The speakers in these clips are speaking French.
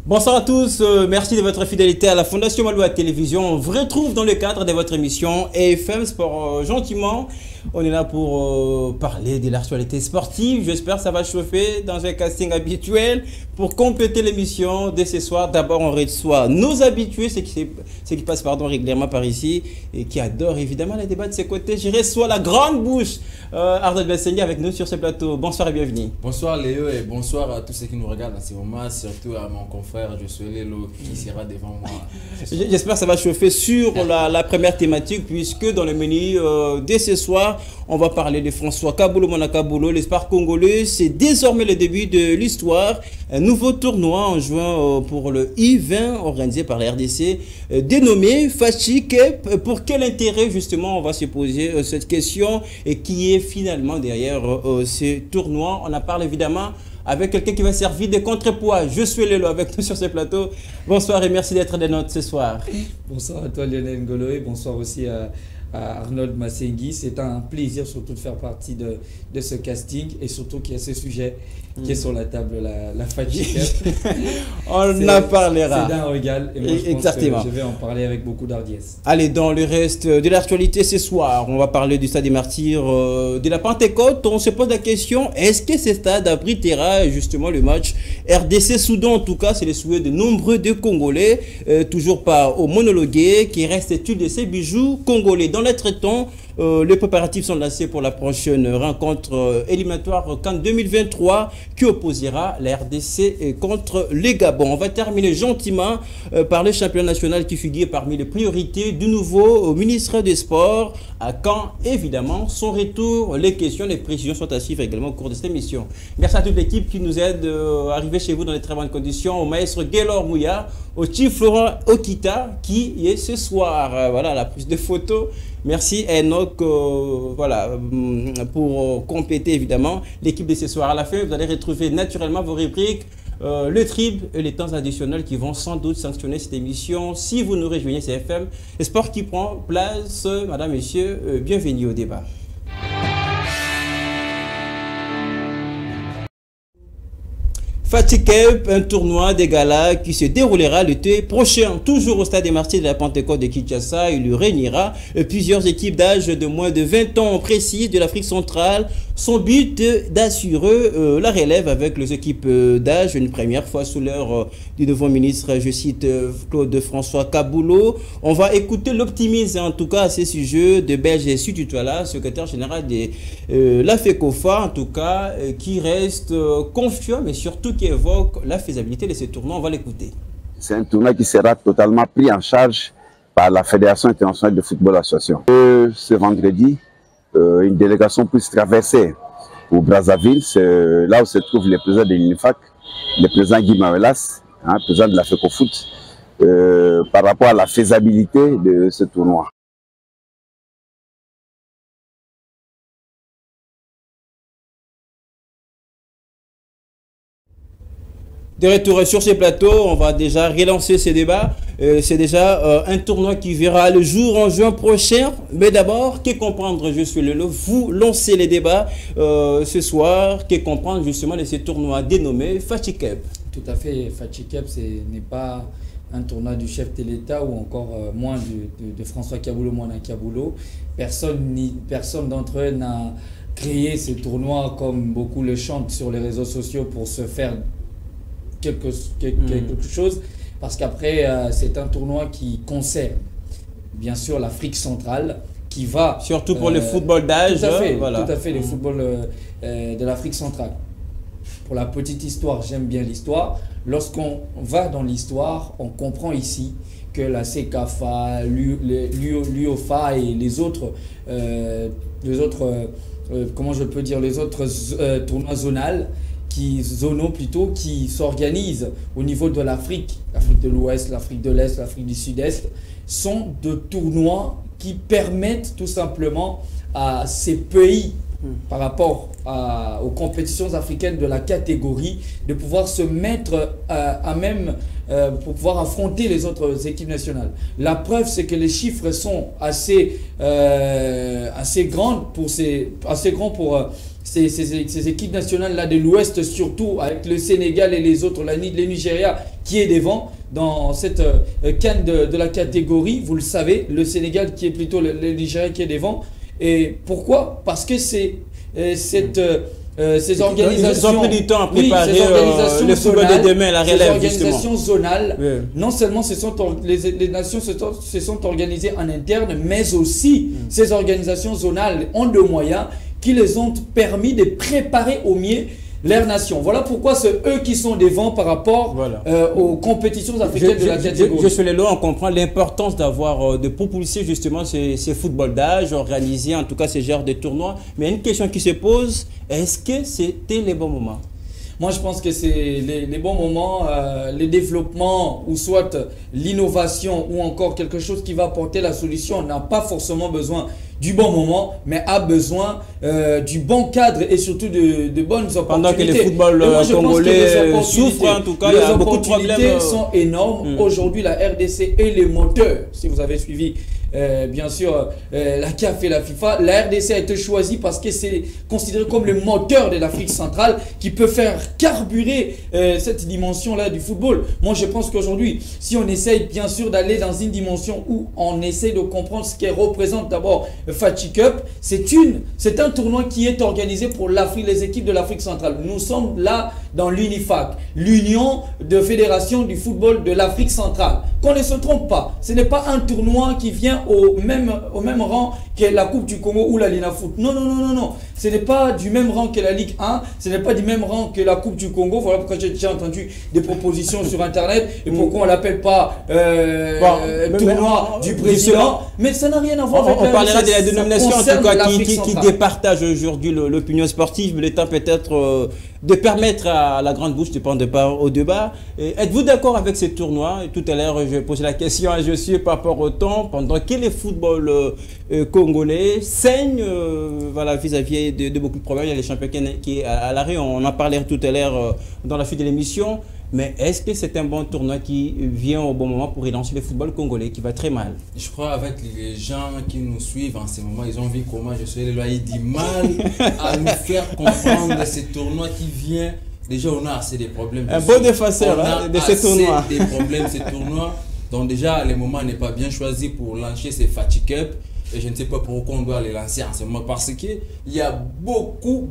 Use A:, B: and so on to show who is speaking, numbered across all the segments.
A: Bonsoir à tous, merci de votre fidélité à la Fondation Malouaye Télévision. On vous retrouve dans le cadre de votre émission EFM Sport gentiment. On est là pour parler de l'actualité sportive. J'espère que ça va chauffer dans un casting habituel. Pour compléter l'émission de ce soir, d'abord on reçoit nos habitués, ceux qui passent régulièrement par ici et qui adorent évidemment les débats de ses côtés. Je reçois la grande bouche Arnold Massengi avec nous sur ce plateau. Bonsoir et bienvenue.
B: Bonsoir Léo et bonsoir à tous ceux qui nous regardent en ce moment, surtout à mon confrère Josué Lelo qui sera devant moi.
A: J'espère que ça va chauffer sur la première thématique, puisque dans le menu dès ce soir, on va parler de François Kaboulou Manakaboulou, l'espoir congolais. C'est désormais le début de l'histoire. Un nouveau tournoi en juin pour le I-20 organisé par la RDC, dénommé Fachi Cup. Pour quel intérêt justement on va se poser cette question et qui est finalement derrière ce tournoi? On en parle évidemment avec quelqu'un qui va servir de contrepoids. Je suis Lélo avec nous sur ce plateau. Bonsoir et merci d'être des nôtres ce soir.
C: Bonsoir à toi Lionel Ngoloé, bonsoir aussi à Arnold Massengi. C'est un plaisir surtout de faire partie de ce casting et surtout qu'il y a ce sujet qui est sur la table, la Fachi Cup.
A: On en parlera.
C: C'est d'un régal et moi je pense que je vais en parler avec beaucoup d'hardiesse.
A: Allez, dans le reste de l'actualité ce soir, on va parler du stade des Martyrs de la Pentecôte. On se pose la question, est-ce que ce stade abritera justement le match RDC-Soudan? En tout cas, c'est le souhait de nombreux de Congolais, toujours pas au monologué, qui reste-t-il de ces bijoux congolais? Dans les traitants, les préparatifs sont lancés pour la prochaine rencontre éliminatoire CAN 2023 qui opposera la RDC contre les Gabon. On va terminer gentiment par le championnat national qui figure parmi les priorités du nouveau ministre des Sports à Caen. Évidemment, son retour, les questions, les précisions sont à suivre également au cours de cette émission. Merci à toute l'équipe qui nous aide à arriver chez vous dans les très bonnes conditions. Au maître Gaylor Mouya, au chief Florent Okita qui est ce soir. Voilà la prise de photos. Merci Enoch pour compléter évidemment l'équipe de ce soir. À la fin, vous allez retrouver naturellement vos rubriques, le trip et les temps additionnels qui vont sans doute sanctionner cette émission. Si vous nous rejoignez, c'est FM Sport qui prend place. Madame, Messieurs, bienvenue au débat. Fachi Cup, un tournoi des galas qui se déroulera l'été prochain, toujours au stade des Martyrs de la Pentecôte de Kinshasa. Il y réunira plusieurs équipes d'âge de moins de 20 ans précises de l'Afrique centrale. Son but d'assurer la relève avec les équipes d'âge, une première fois sous l'heure du nouveau ministre, je cite Claude François Kaboulou. On va écouter l'optimisme en tout cas à ce sujet de Belge Sututoala, secrétaire général de la FECOFA, en tout cas, qui reste confiant mais surtout qui évoque la faisabilité de ce tournoi. On va l'écouter.
D: C'est un tournoi qui sera totalement pris en charge par la Fédération internationale de football association. Ce vendredi, une délégation puisse traverser au Brazzaville, c'est là où se trouve le président de l'UNIFAC, le président Guy Mawelas, président de la FECOFOOT, par rapport à la faisabilité de ce tournoi.
A: De retour sur ces plateaux, on va déjà relancer ces débats. C'est déjà un tournoi qui verra le jour en juin prochain. Mais d'abord, que comprendre, je suis Lelo, vous lancez les débats ce soir. Que comprendre justement de ce tournoi dénommé Fachi Cup?
C: Tout à fait, Fachi Cup, ce n'est pas un tournoi du chef de l'État ou encore moins de François Kaboulou, Manakaboulou. Personne d'entre eux n'a créé ce tournoi comme beaucoup le chantent sur les réseaux sociaux pour se faire quelque chose, parce qu'après c'est un tournoi qui concerne bien sûr l'Afrique centrale, qui va
A: surtout pour le football d'âge.
C: Tout à fait,
A: voilà.
C: Tout à fait, le football de l'Afrique centrale. Pour la petite histoire, j'aime bien l'histoire. Lorsqu'on va dans l'histoire, on comprend ici que la CECAFA, l'UOFA et les autres comment je peux dire, les autres tournois zonales, zonaux plutôt, qui s'organisent au niveau de l'Afrique, l'Afrique de l'Ouest, l'Afrique de l'Est, l'Afrique du Sud-Est, sont de tournois qui permettent tout simplement à ces pays, par rapport aux compétitions africaines de la catégorie, de pouvoir se mettre à même pour pouvoir affronter les autres équipes nationales. La preuve, c'est que les chiffres sont assez grands pour ces équipes nationales-là de l'Ouest, surtout avec le Sénégal et les autres, le Nigeria qui est devant dans cette CAN de la catégorie. Vous le savez, le Sénégal qui est plutôt le Nigeria qui est devant. Et pourquoi? Parce que ces organisations,
A: ils ont pris du temps à préparer
C: le
A: football de demain, la relève,
C: ces organisations
A: justement.
C: zonales, oui. Non seulement les nations se sont organisées en interne, mais aussi ces organisations zonales ont des moyens qui les ont permis de préparer au mieux leurs nations. Voilà pourquoi c'est eux qui sont devant par rapport aux compétitions africaines de la catégorie.
A: Je suis là, on comprend l'importance d'avoir, de propulser justement ces footballs d'âge, organiser en tout cas ces genres de tournois. Mais une question qui se pose, est-ce que c'était les bons moments?
C: Moi, je pense que c'est les bons moments, le développement ou soit l'innovation ou encore quelque chose qui va apporter la solution n'a pas forcément besoin du bon moment, mais a besoin du bon cadre et surtout de bonnes opportunités.
A: Pendant que le football congolais souffre, en tout cas, il y a beaucoup de problèmes.
C: Les opportunités sont énormes. Aujourd'hui, la RDC est le moteur, si vous avez suivi. Bien sûr, la CAF et la FIFA, la RDC a été choisie parce que c'est considéré comme le moteur de l'Afrique centrale qui peut faire carburer cette dimension-là du football. Moi, je pense qu'aujourd'hui, si on essaye bien sûr d'aller dans une dimension où on essaie de comprendre ce qu'elle représente d'abord Fatih Cup, c'est un tournoi qui est organisé pour l'Afrique, les équipes de l'Afrique centrale. Nous sommes là dans l'UNIFAC, l'Union de fédération du football de l'Afrique centrale. Qu'on ne se trompe pas, ce n'est pas un tournoi qui vient au même rang que la Coupe du Congo ou la Linafoot. Non, non, non, non, non. Ce n'est pas du même rang que la Ligue 1, ce n'est pas du même rang que la Coupe du Congo. Voilà pourquoi j'ai déjà entendu des propositions sur Internet et pourquoi on ne l'appelle pas tournoi du président. Mais ça n'a rien à voir avec
A: on parlera de la dénomination en tout cas qui départage aujourd'hui l'opinion sportive, mais le temps peut-être de permettre à la grande bouche de prendre part au débat. Êtes-vous d'accord avec ce tournoi? Tout à l'heure, je posais la question à Josué par rapport au temps, pendant que le football congolais saigne voilà, vis-à-vis de beaucoup de problèmes. Il y a les champions qui est à l'arrêt, on en parlait tout à l'heure dans la suite de l'émission. Mais est-ce que c'est un bon tournoi qui vient au bon moment pour relancer le football congolais qui va très mal?
B: Je crois avec les gens qui nous suivent en ce moment, ils ont vu comment je suis éloigné du mal à nous faire comprendre ce tournoi qui vient. Déjà, on a assez de problèmes.
A: Un bon défenseur de ce tournoi.
B: Des problèmes de ce tournoi. Donc déjà, le moment n'est pas bien choisi pour lancer ces Fatih Cup. Et je ne sais pas pourquoi on doit les lancer en ce moment. Parce qu'il y a beaucoup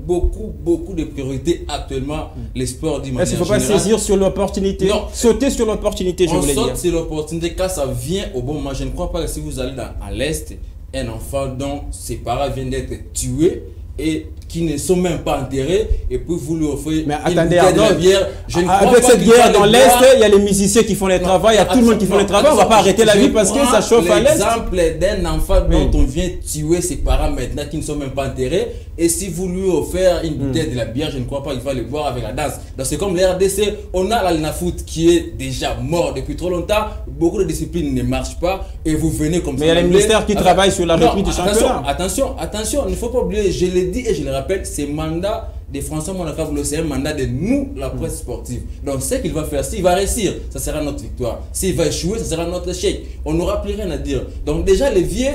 B: de priorités actuellement. Les sports du
A: Est-ce qu'il ne faut pas saisir sur l'opportunité? Sauter sur l'opportunité, je voulais dire.
B: On saute sur l'opportunité quand ça vient au bon moment. Je ne crois pas que si vous allez à l'Est, un enfant dont ses parents viennent d'être tués et qui ne sont même pas enterrés, et puis vous lui offrez
A: une bouteille de
B: bière.
A: Avec cette guerre dans l'Est, il y a les musiciens qui font les travaux, il y a tout le monde qui font le travail. On ne va pas arrêter la vie parce que ça chauffe à l'Est.
B: L'exemple d'un enfant dont on vient tuer ses parents maintenant qui ne sont même pas enterrés, et si vous lui offrez une bouteille de la bière, je ne crois pas qu'il va le boire avec la danse. Donc c'est comme l'RDC, on a la Linafoot qui est déjà mort depuis trop longtemps, beaucoup de disciplines ne marchent pas, et vous venez comme ça.
A: Mais il y a les ministères qui travaillent sur la reprise du championnat.
B: Attention, il ne faut pas oublier, je l'ai dit et je le rappelle, c'est mandat de François Monacavolo, c'est un mandat de nous, la presse sportive. Donc, ce qu'il va faire, s'il va réussir, ça sera notre victoire. S'il va échouer, ça sera notre échec. On n'aura plus rien à dire. Donc, déjà, le vieux,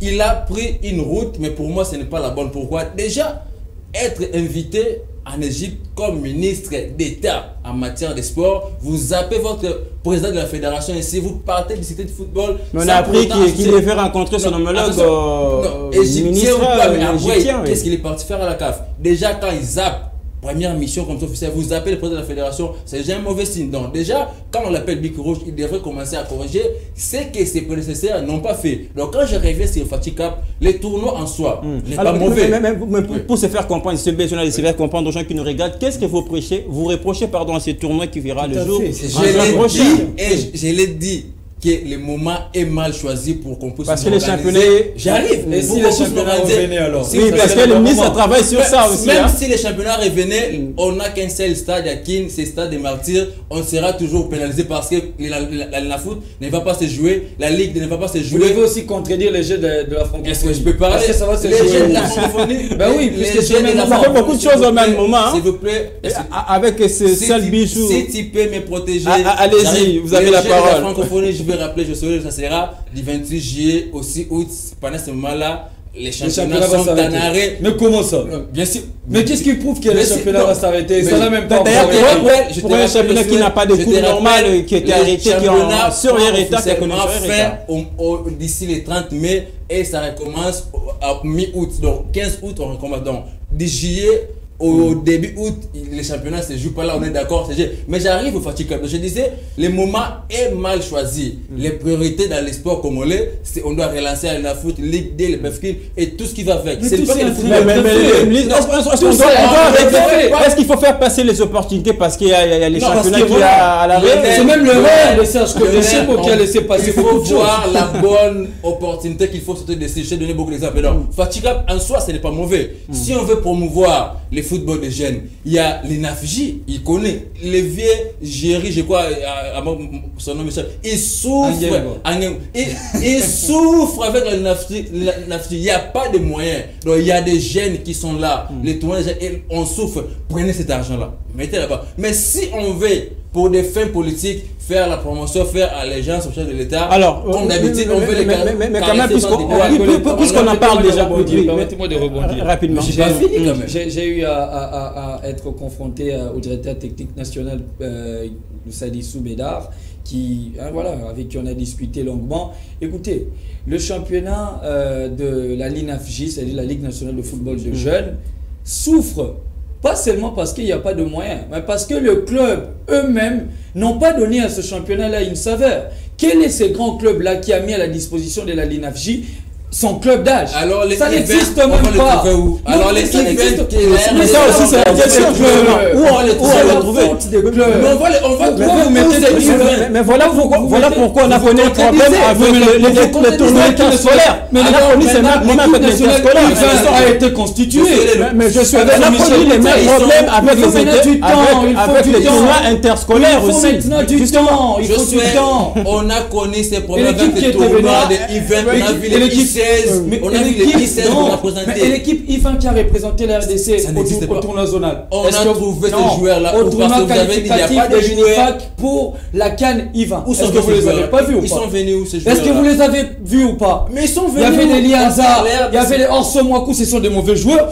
B: il a pris une route, mais pour moi, ce n'est pas la bonne. Pourquoi? Déjà, être invité en Égypte comme ministre d'État en matière de sport, vous appelez votre président de la fédération et si vous partez discuter de football,
A: mais on a appris qu'il devait rencontrer son homologue
B: égyptien. Qu'est-ce qu'il est parti faire à la CAF? Déjà, quand il zappe, première mission comme officiel, vous appelez le président de la fédération, c'est déjà un mauvais signe. Donc déjà, quand on l'appelle Bic Rouge, il devrait commencer à corriger ce que ses prédécesseurs n'ont pas fait. Donc quand je reviens sur Fatih Cup, les tournois en soi n'est pas mauvais.
A: Mais pour se faire comprendre, c'est besoin de se faire comprendre aux gens qui nous regardent, qu'est-ce que vous reprochez à ces tournois qui verra le jour?
B: Je l'ai dit. Que le moment est mal choisi pour qu'on puisse.
A: Parce que les championnats.
C: J'arrive. Et si les championnats revenaient alors?
A: Oui, parce que le ministre travaille sur ça aussi.
B: Même si les championnats revenaient, on n'a qu'un seul stade à Kin, c'est le stade des Martyrs. On sera toujours pénalisé parce que la foot ne va pas se jouer, la Ligue ne va pas se jouer.
C: Vous devez aussi contredire les jeux de la francophonie.
B: Est-ce que je peux parler?
C: Parce que ça va se
B: jouer.
C: Les
B: jeux de la francophonie.
C: Ben oui, puisque
A: ça fait beaucoup de choses au même moment.
B: S'il vous plaît.
A: Avec ce seul bijou.
B: Si tu peux me protéger.
A: Allez-y, vous avez la parole.
B: La francophonie, je vais rappeler, ça sera du 28 juillet aussi août. Pendant ce moment-là, les championnats sont en arrêt.
C: Mais comment ça?
B: Bien sûr.
C: Mais qu'est-ce qui prouve que le championnat va s'arrêter? Ça n'a même pas.
A: D'ailleurs, pour un championnat qui n'a pas de cours normal, qui était arrêté, qui est en sur-état, qui a connu
B: fin d'ici les 30 mai et ça recommence à mi-août. Donc 15 août, on recommence. Donc 10 juillet. Au début août, les championnats ne se jouent pas là, on est d'accord. Mais j'arrive au Fatigue Cup. Je disais, le moment est mal choisi. Les priorités dans les sports congolais, c'est on doit relancer la foot, Ligue D, le PFK et tout ce qui va avec. C'est pas
A: est-ce qu'il faut faire passer les opportunités parce qu'il y a les championnats qui à l'arrêt?
C: C'est même le maire de Serge Kodeshe qui a laissé passer.
B: Il faut voir la bonne opportunité qu'il faut sauter dessus. Je vais donner beaucoup d'exemples. Fatigue Cup en soi, ce n'est pas mauvais. Si on veut promouvoir les football des jeunes, il y a l'INAFJ, il connaît les vieux Géry, je crois, son nom Michel, il souffre, il souffre avec l'INAFJ, il n'y a pas de moyens, donc il y a des jeunes qui sont là, les tournois, on souffre, prenez cet argent là, mettez là-bas. Mais si on veut pour des fins politiques faire la promotion, faire allégeance au chef de l'État.
A: Alors,
B: comme d'habitude, on veut les
A: mais quand même, puisqu'on en parle déjà,
C: permettez-moi de rebondir
A: rapidement.
C: J'ai eu à être confronté au directeur technique national, Sadissou Bédard, avec qui on a discuté longuement. Écoutez, le championnat de la LINAFJ, c'est-à-dire la Ligue nationale de football de jeunes, souffre. Pas seulement parce qu'il n'y a pas de moyens, mais parce que le club eux-mêmes n'ont pas donné à ce championnat-là une saveur. Quel est ce grand club-là qui a mis à la disposition de la LINAFJ son club d'âge? Ça n'existe même pas.
B: Alors les events,
A: mais ça aussi c'est la question. Où on les trouver?
B: On va trouver.
A: Mais voilà pourquoi on a connu un problème avec les tournois interscolaires. Mais on a connu ces mêmes problèmes avec les interscolaires.
C: Ça a été constitué.
A: Mais je suis on a connu les mêmes problèmes avec les tournois interscolaires aussi.
C: Il faut maintenant du temps. Il faut du temps.
B: On a connu ces problèmes avec les tournois des events. On a vu les on a vu les 16 qu'on a présenté.
C: Mais l'équipe IFAN qui a représenté la RDC au tournoi zonal.
B: On a trouvé ces joueurs-là
C: au tournoi qualificatif de Junifac pour la CAN IFAN. Est-ce que vous les avez pas vus ou pas?
B: Ils sont venus où ces joueurs?
C: Est-ce que vous les avez vus ou pas?
B: Mais ils sont venus.
C: Il y avait les Lianza, il y avait les Orsomoakou, ce sont des mauvais joueurs.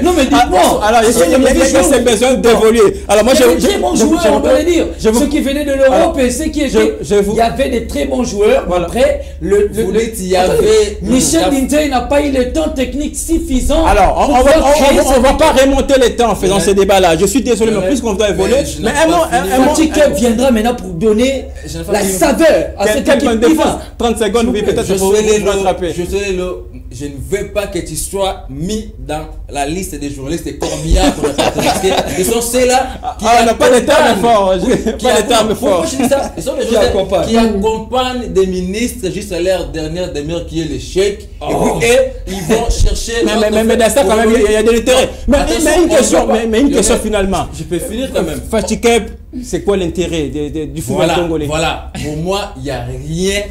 C: Non mais dites-moi.
A: Alors il y a ces besoins d'évoluer. Alors moi
C: j'ai des très bons joueurs, on doit le dire. Ceux qui venaient de l'Europe et ceux qui étaient. Il y avait des très bons joueurs. Après
B: il y avait
C: Michel Lindsay n'a pas eu le temps technique suffisant.
A: Alors, on va pas remonter les temps en faisant ce débat-là. Je suis désolé, mais plus qu'on doit évoluer. Mais
C: Fatigue Cup viendra maintenant pour donner la saveur à cette équipe.
A: 30 secondes, oui, peut-être pour vous rattraper.
B: Je ne veux pas que tu sois mis dans la liste des journalistes et Corbillard qu'on a pas remarqué. Ils sont ceux-là qui
A: n'ont pas les termes forts. Pas les termes forts.
B: Ils sont les journalistes qui accompagnent des ministres juste à leur dernière demi-heure qui est le chèque. Et puis ils vont chercher.
A: Mais dans ça, quand même, il y a de l'intérêt. Mais une question finalement.
B: Je peux finir quand même.
A: Fatigue Cup, c'est quoi l'intérêt du football congolais?
B: Voilà. Pour moi, il n'y a rien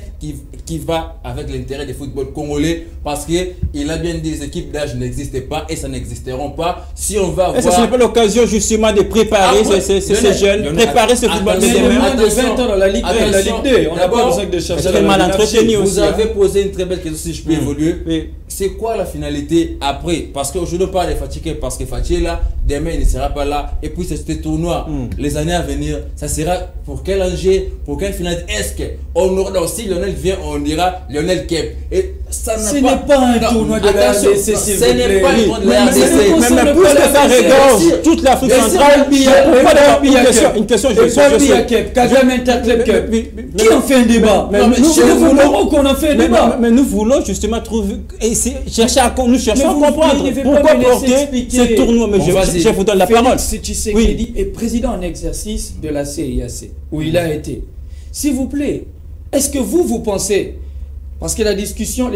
B: qui va avec l'intérêt du football congolais parce qu'il a bien dit les équipes d'âge n'existaient pas et ça n'existeront pas si on va avoir...
A: Ce n'est pas l'occasion justement de préparer ces jeunes, préparer ce football de demain.
C: Moins de 20 ans dans la Ligue 1 et la Ligue 2, on n'a pas besoin de chercher
A: très mal entretenu aussi.
B: Vous avez posé une très belle question si je peux évoluer. C'est quoi la finalité après? Parce qu'aujourd'hui on parle de Fatigue parce que Fatigue est là, demain il ne sera pas là et puis c'est ce tournoi. Les années à venir, ça sera pour quel enjeu, pour quelle finalité? Est-ce qu'on aura, donc si Lionel vient, on dira Lionel Kep. Et ça n'a
C: ce n'est pas un tournoi de la RDC,
B: ce n'est pas un tournoi de la RDC.
A: Mais plus que ça regorge toute l'Afrique centrale. Une question, je
C: suis. Kagame Interclub Cup. Qui en fait un débat? Nous voulons qu'on en fait un débat.
A: Mais nous voulons justement trouver, chercher à comprendre pourquoi porter ce tournoi. Mais je vous donne la parole.
C: Félix Tshisekedi est président en exercice de la CIAC, où il a été. S'il vous plaît, est-ce que vous pensez, parce que les discussions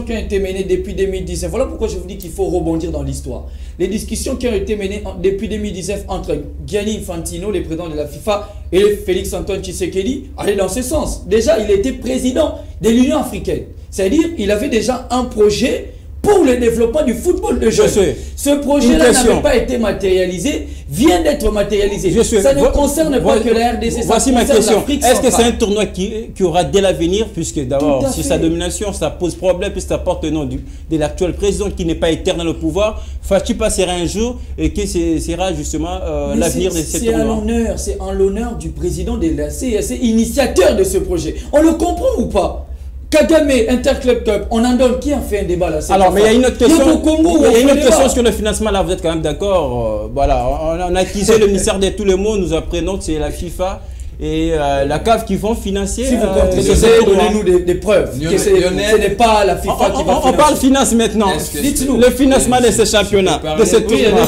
C: qui ont été menées depuis 2019, voilà pourquoi je vous dis qu'il faut rebondir dans l'histoire. Les discussions qui ont été menées depuis 2019 entre Gianni Infantino, le président de la FIFA, et Félix Antoine Tshisekedi allaient dans ce sens. Déjà, il était président de l'Union africaine. C'est-à-dire qu'il avait déjà un projet pour le développement du football de jeunes. Ce projet-là n'avait pas été matérialisé, vient d'être matérialisé. Ça ne concerne pas que la RDC,
A: voici ma question. Est-ce que c'est un tournoi qui aura dès l'avenir, puisque d'abord, sur sa domination, ça pose problème, puisque ça porte le nom de l'actuel président qui n'est pas éternel au pouvoir. Fati passera un jour et que sera justement l'avenir de ce tournoi.
C: C'est en l'honneur du président de la CSC, initiateur de ce projet. On le comprend ou pas? Kagame Interclub Cup, on en donne qui a fait un débat là?
A: Alors, mais il y a une autre question. Il y a une autre question sur le financement. Là, vous êtes quand même d'accord. Voilà, on a accusé le ministère de tous les mots. Nous apprenons que c'est la FIFA et la CAF qui vont financer.
C: Si vous contredisez, donnez-nous des preuves. Ce n'est pas la FIFA qui va financer.
A: On parle finance maintenant. Dites-nous le financement de ce championnat, de ce tournoi.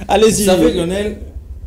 A: Allez-y.
B: Vous savez, Lionel,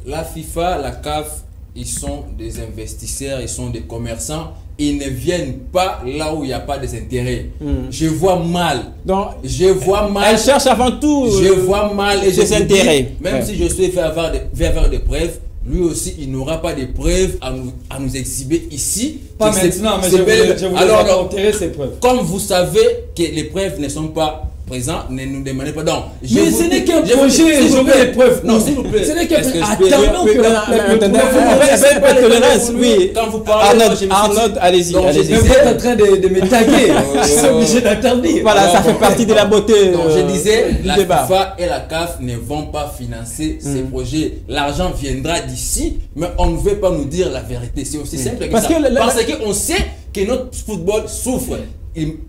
B: la FIFA, la CAF, ils sont des investisseurs, ils sont des commerçants. Ils ne viennent pas là où il n'y a pas des intérêts. Je vois mal.
A: Donc,
B: Elle
A: cherche avant tout.
B: Je vois mal et
A: ses intérêts.
B: Même si je suis fait avoir des preuves, lui aussi, il n'aura pas de preuves à nous exhiber ici.
C: Pas maintenant, mais je voulais enterrer ces preuves.
B: Comme vous savez que les preuves ne sont pas présent, ne nous demandez pas. Donc,
C: mais ce n'est qu'un projet, j'aurai les preuves.
B: Non, s'il vous plaît.
C: Ce n'est qu'un projet. Attendons que
A: la tolérance, oui.
B: Quand vous parlez,
A: Arnaud, allez-y.
C: Vous êtes en train de me taguer. Je suis obligé d'interdire.
A: Voilà, ça fait partie de la beauté.
B: Je disais, la FIFA et la CAF ne vont pas financer ces projets. L'argent viendra d'ici, mais on ne veut pas nous dire la vérité. C'est aussi simple que ça. Parce qu'on sait que notre football souffre.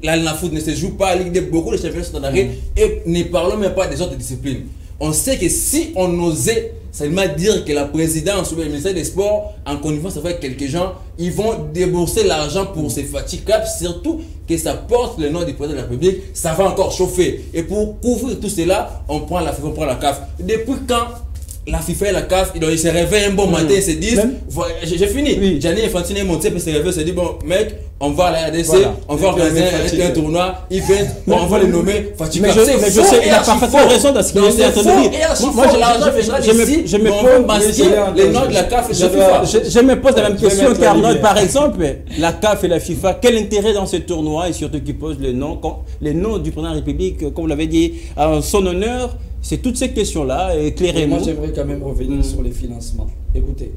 B: La foot ne se joue pas à Ligue 2, beaucoup de championnats sont en arrêt et ne parlons même pas des autres disciplines. On sait que si on osait seulement dire que la présidence ou le ministère des Sports, en connivence avec quelques gens, ils vont débourser l'argent pour ces Fati Cup, surtout que ça porte le nom du président de la République, ça va encore chauffer. Et pour couvrir tout cela, on prend la FIFA, on prend la CAF. Depuis quand la FIFA et la CAF, ils se réveillent un bon matin et se disent, j'ai fini. Gianni Infantino est monté, puis se réveille et se dit, bon mec, on va à la RDC, on va organiser un tournoi, on va le nommer Fati Cup.
A: Mais je sais, il a parfaitement raison dans ce qu'il est en train de dire. Moi, je me pose
B: les noms de la CAF et de la FIFA.
A: Je me pose la même question qu'Arnaud, par exemple, la CAF et la FIFA, quel intérêt dans ce tournoi et surtout qui pose les noms du président de la République, comme vous l'avez dit, en son honneur? C'est toutes ces questions-là, éclairez-nous.
C: Moi, j'aimerais quand même revenir sur les financements. Écoutez,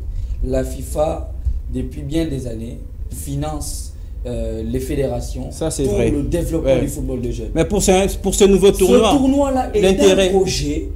C: la FIFA, depuis bien des années, finance les fédérations pour le développement du football de jeunes.
A: Mais pour ce nouveau tournoi,
C: ce tournoi-là est un projet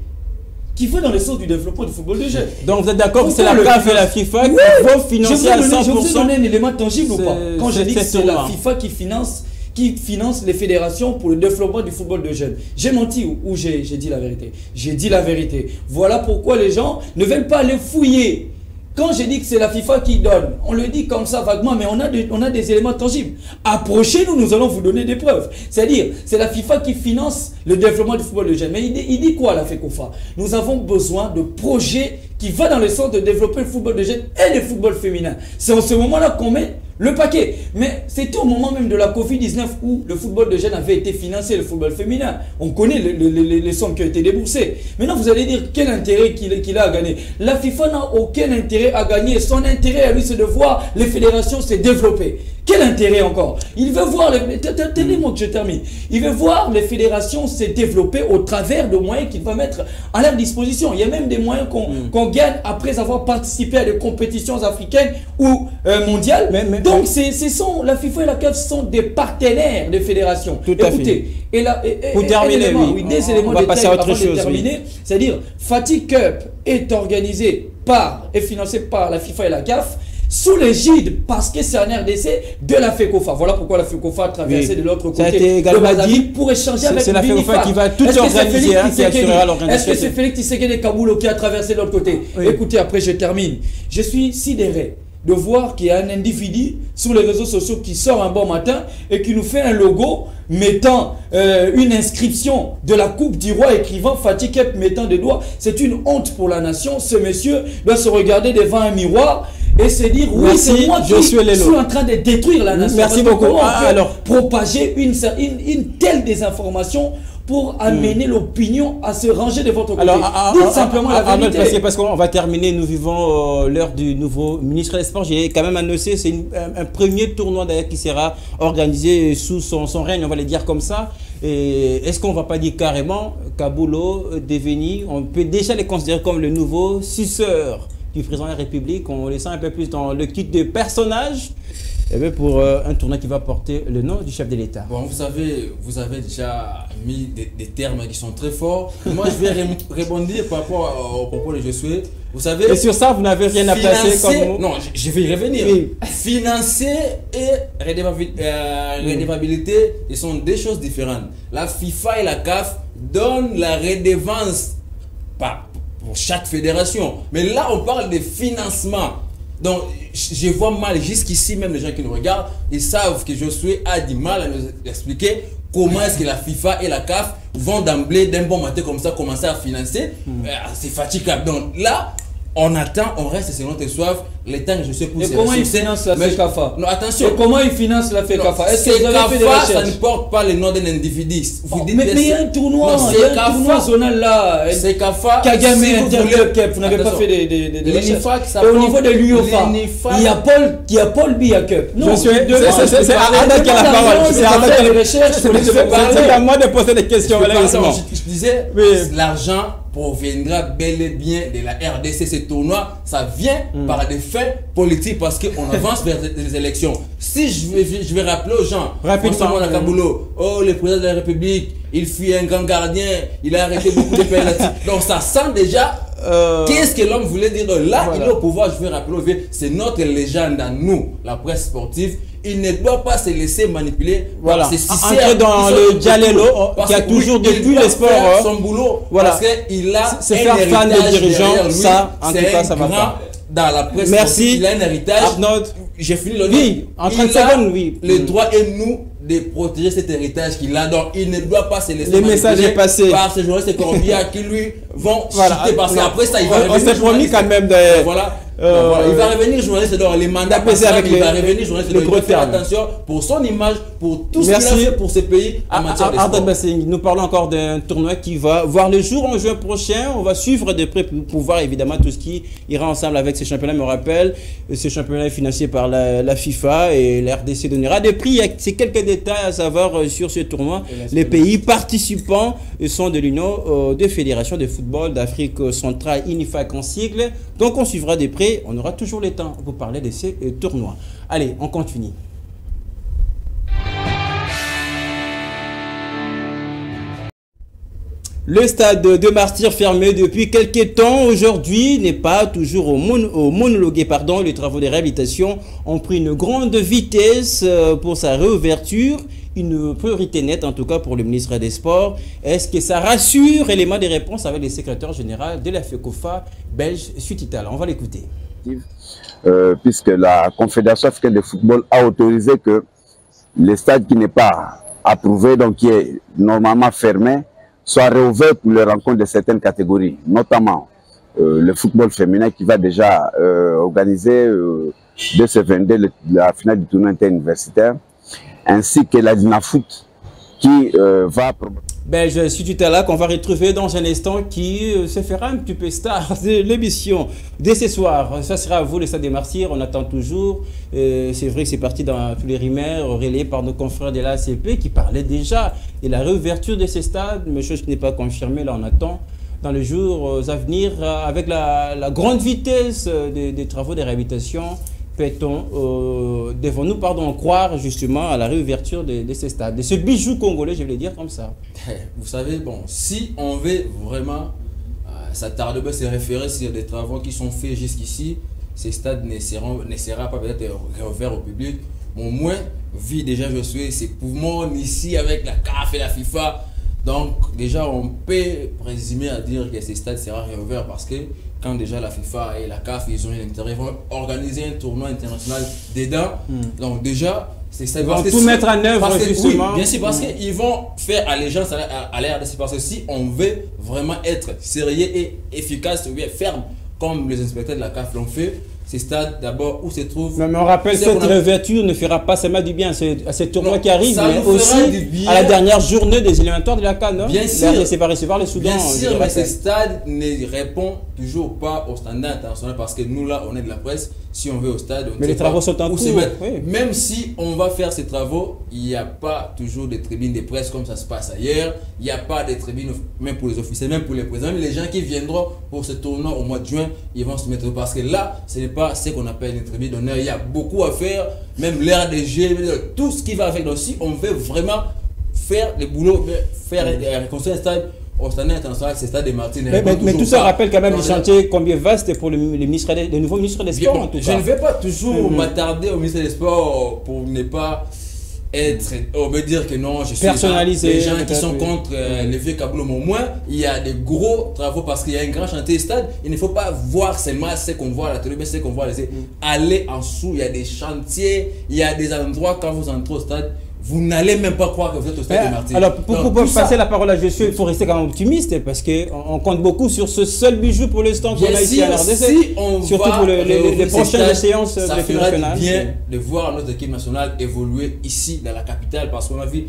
C: qui va dans le sens du développement du football de jeunes.
A: Donc vous êtes d'accord que c'est la CAF et la FIFA qui vont financer à 100%?
C: Je vous donne un élément tangible ou pas? Quand je dis que c'est la FIFA qui finance les fédérations pour le développement du football de jeunes. J'ai menti ou j'ai dit la vérité? J'ai dit la vérité. Voilà pourquoi les gens ne veulent pas aller fouiller. Quand je dis que c'est la FIFA qui donne, on le dit comme ça vaguement, mais on a des éléments tangibles. Approchez-nous, nous allons vous donner des preuves. C'est-à-dire, c'est la FIFA qui finance le développement du football de jeunes. Mais il dit quoi la FECOFA? Nous avons besoin de projets qui vont dans le sens de développer le football de jeunes et le football féminin. C'est en ce moment-là qu'on met le paquet. Mais c'était au moment même de la Covid-19 où le football de jeunes avait été financé, le football féminin. On connaît les sommes qui ont été déboursées. Maintenant, vous allez dire quel intérêt qu'il a à gagner. La FIFA n'a aucun intérêt à gagner. Son intérêt à lui, c'est de voir les fédérations se développer. Quel intérêt encore? Il veut voir, tenez-moi que je termine. Il veut voir les fédérations se développer au travers de moyens qu'il va mettre à leur disposition. Il y a même des moyens qu'on gagne après avoir participé à des compétitions africaines ou mondiales. Donc, la FIFA et la CAF sont des partenaires des fédérations.
A: Tout à fait.
C: Pour terminer, des éléments
A: on va passer à autre chose.
C: Terminer, c'est-à-dire, Fati Cup est organisé et financé par la FIFA et la CAF sous l'égide, parce que c'est un RDC, de la FECOFA. Voilà pourquoi la FECOFA a traversé de l'autre côté de Brazzaville pour échanger avec
A: c'est la FECOFA qui va tout organiser, qui assurera l'organisation.
C: Est-ce que c'est Félix Tshisekedi Kabulo qui a traversé de l'autre côté? Écoutez, après je termine. Je suis sidéré de voir qu'il y a un individu sur les réseaux sociaux qui sort un bon matin et qui nous fait un logo mettant une inscription de la Coupe du Roi écrivant Fati Cup mettant des doigts. C'est une honte pour la nation. Ce monsieur doit se regarder devant un miroir et se dire oui, c'est moi qui suis en train de détruire la nation.
A: Merci beaucoup.
C: Alors, propager une telle désinformation pour amener l'opinion à se ranger de votre côté.
A: Alors,
C: dites simplement la vérité.
A: Parce qu'on va terminer, nous vivons l'heure du nouveau ministre des Sports. J'ai quand même annoncé, c'est un premier tournoi d'ailleurs qui sera organisé sous son règne, on va le dire comme ça. Et est-ce qu'on ne va pas dire carrément Kaboulou, Deveni, on peut déjà les considérer comme le nouveau suceur du président de la République? On les sent un peu plus dans le titre de personnage. Et bien pour un tournoi qui va porter le nom du chef de l'État.
B: Bon, vous avez déjà mis des termes qui sont très forts. Moi, je vais répondre par rapport au propos de Josué. Vous savez.
A: Et sur ça, vous n'avez rien à placer comme mot?
B: Non, je vais y revenir. Oui. Financer et redevabilité, ce sont deux choses différentes. La FIFA et la CAF donnent la redevance pour chaque fédération. Mais là, on parle de financement. Donc, je vois mal, jusqu'ici, même les gens qui nous regardent, ils savent que Josué a du mal à nous expliquer comment est-ce que la FIFA et la CAF vont d'emblée, d'un bon matin comme ça, commencer à financer. C'est fatigable. Donc là, on attend, on reste sur notre soif. Les temps que je sais pousser.
C: Et comment ils financent la FECAFA?
B: Non, attention.
C: Et comment ils financent la FECAFA?
B: Est-ce que vous avez fait des recherches? Ça ne porte pas le nom d'un individu.
C: Vous dites mais il y a un tournoi, zonal là.
B: FECAFA.
C: Kagame Interclub, vous n'avez pas fait des recherches. Et au niveau de l'UEFA, il y a Paul Biya Cup. Non,
A: c'est Arda qui a la parole. C'est Arda qui a les recherches. C'est à moi de poser des questions.
B: Je disais, l'argent proviendra bel et bien de la RDC. Ce tournoi, ça vient par des faits politiques parce qu'on avance vers les élections. Si je vais rappeler aux gens,
A: rapidement,
B: oh, le président de la République, il fut un grand gardien, il a arrêté beaucoup de pénalités. Donc ça sent déjà qu'est-ce que l'homme voulait dire. Là, voilà. Il est au pouvoir, je vais rappeler, c'est notre légende à nous, la presse sportive. Il ne doit pas se laisser manipuler.
A: Voilà. Entrer dans le Dialelo, qui a toujours depuis le sport.
B: Son boulot,
A: voilà.
B: Parce qu'il a
A: c'est faire fan des dirigeants, ça, en tout cas, ça va pas.
B: Dans la presse
A: sportive,
B: il a un héritage. J'ai fini le
A: oui, en 30 secondes, oui.
B: Le droit est nous de protéger cet héritage qu'il a. Donc, il ne doit pas se laisser
A: les messages est passé
B: par ces journalistes corrompus qui lui vont chuter parce qu'après ça, il va revenir.
A: On s'est promis quand même de...
B: Voilà. Voilà. Il va revenir journaliste dans les mandats passés avec il va revenir journaliste il va faire attention pour son image, pour tout ce qu'il a fait pour ce pays en matière de sport.
A: Nous parlons encore d'un tournoi qui va voir le jour en juin prochain. On va suivre de près pour voir évidemment tout ce qui ira ensemble avec ces championnats. Je me rappelle, ce championnat est financé par la FIFA et la RDC donnera des prix. Il y a quelques détails à savoir sur ce tournoi. Les pays participants sont de l'Union des fédérations de football d'Afrique centrale, INIFAC en sigle. Donc on suivra de près. On aura toujours le temps pour parler de ces tournois. Allez, on continue. Le stade de Martyrs fermé depuis quelques temps aujourd'hui n'est pas toujours monologué. Les travaux de réhabilitation ont pris une grande vitesse pour sa réouverture. Une priorité nette en tout cas pour le ministre des Sports. Est-ce que ça rassure? Élément de réponse avec le secrétaire général de la FECOFA belge, Sutital. On va l'écouter.
D: Puisque la Confédération africaine de football a autorisé que les stades qui n'est pas approuvé, donc qui est normalement fermé, soit réouvert pour les rencontres de certaines catégories, notamment le football féminin qui va déjà organiser dès ce 22 la finale du tournoi interuniversitaire, ainsi que la Dinafoot qui va...
A: Je suis tout à l'heure qu'on va retrouver dans un instant qui se fera un petit peu star de l'émission dès ce soir. Ça sera à vous, le Stade des Martyrs. On attend toujours. C'est vrai que c'est parti dans tous les rumeurs relayées par nos confrères de l'ACP qui parlaient déjà de la réouverture de ces stades, mais chose qui n'est pas confirmée. Là, on attend dans les jours à venir avec la grande vitesse des travaux de réhabilitation. Devons-nous croire justement à la réouverture de ces stades, de ce bijou congolais, je vais le dire comme ça.
B: Vous savez, bon, si on veut vraiment s'attarder, se référer sur des travaux qui sont faits jusqu'ici, ces stades ne sera pas peut-être réouverts au public. Au moins, vu déjà je suis ces mouvements ici avec la CAF et la FIFA. Donc déjà on peut présumer à dire que ces stades sera réouvert parce que quand déjà la FIFA et la CAF ils ont un intérêt, ils vont organiser un tournoi international dedans. Donc déjà
A: ils vont tout mettre en œuvre justement.
B: Oui, bien sûr, parce qu'ils vont faire allégeance à la RDC. Parce que si on veut vraiment être sérieux et efficace ou bien ferme comme les inspecteurs de la CAF l'ont fait, ces stades d'abord où se trouve...
A: Mais on rappelle, cette réouverture ne fera pas seulement du bien à ces tournois qui arrivent, mais aussi à la dernière journée des éliminatoires de la CAN.
B: Bien sûr.
A: C'est pas recevoir le Soudan.
B: Bien sûr, mais ces stades ne répondent toujours pas au standard international parce que nous là, on est de la presse. si on veut au stade.
A: Mais les travaux sont en cours.
B: Oui. Même si on va faire ces travaux, il n'y a pas toujours des tribunes de presse comme ça se passe ailleurs. Il n'y a pas de tribunes, même pour les officiels, même pour les présidents. Les gens qui viendront pour ce tournoi au mois de juin, ils vont se mettre. Parce que là, ce n'est pas ce qu'on appelle une tribune d'honneur. Il y a beaucoup à faire, même l'RDG, tout ce qui va avec. Donc, si on veut vraiment faire le boulot, reconstruire un stade au stade international, c'est le stade des Martyrs.
A: Mais tout ça rappelle quand même les chantiers combien vastes pour le nouveau ministre des Sports en tout cas.
B: Je ne vais pas toujours m'attarder au ministre des Sports pour ne pas être, on veut dire que non, je suis
A: personnalisé.
B: Les gens qui sont contre les vieux câbleaux, mais au moins il y a des gros travaux parce qu'il y a un grand chantier stade. Il ne faut pas voir seulement ce qu'on voit à la télé, mais ce qu'on voit aller en dessous. Il y a des chantiers, il y a des endroits quand vous entrez au stade. Vous n'allez même pas croire que vous êtes au stade des Martyrs.
A: Alors, pour passer la parole à Josué, il faut rester quand même optimiste parce qu'on compte beaucoup sur ce seul bijou pour l'instant qu'on a ici à l'RDC.
B: Si on
A: surtout pour les prochaines séances de l'équipe nationale.
B: Ça bien de voir notre équipe nationale évoluer ici dans la capitale parce qu'on a vu,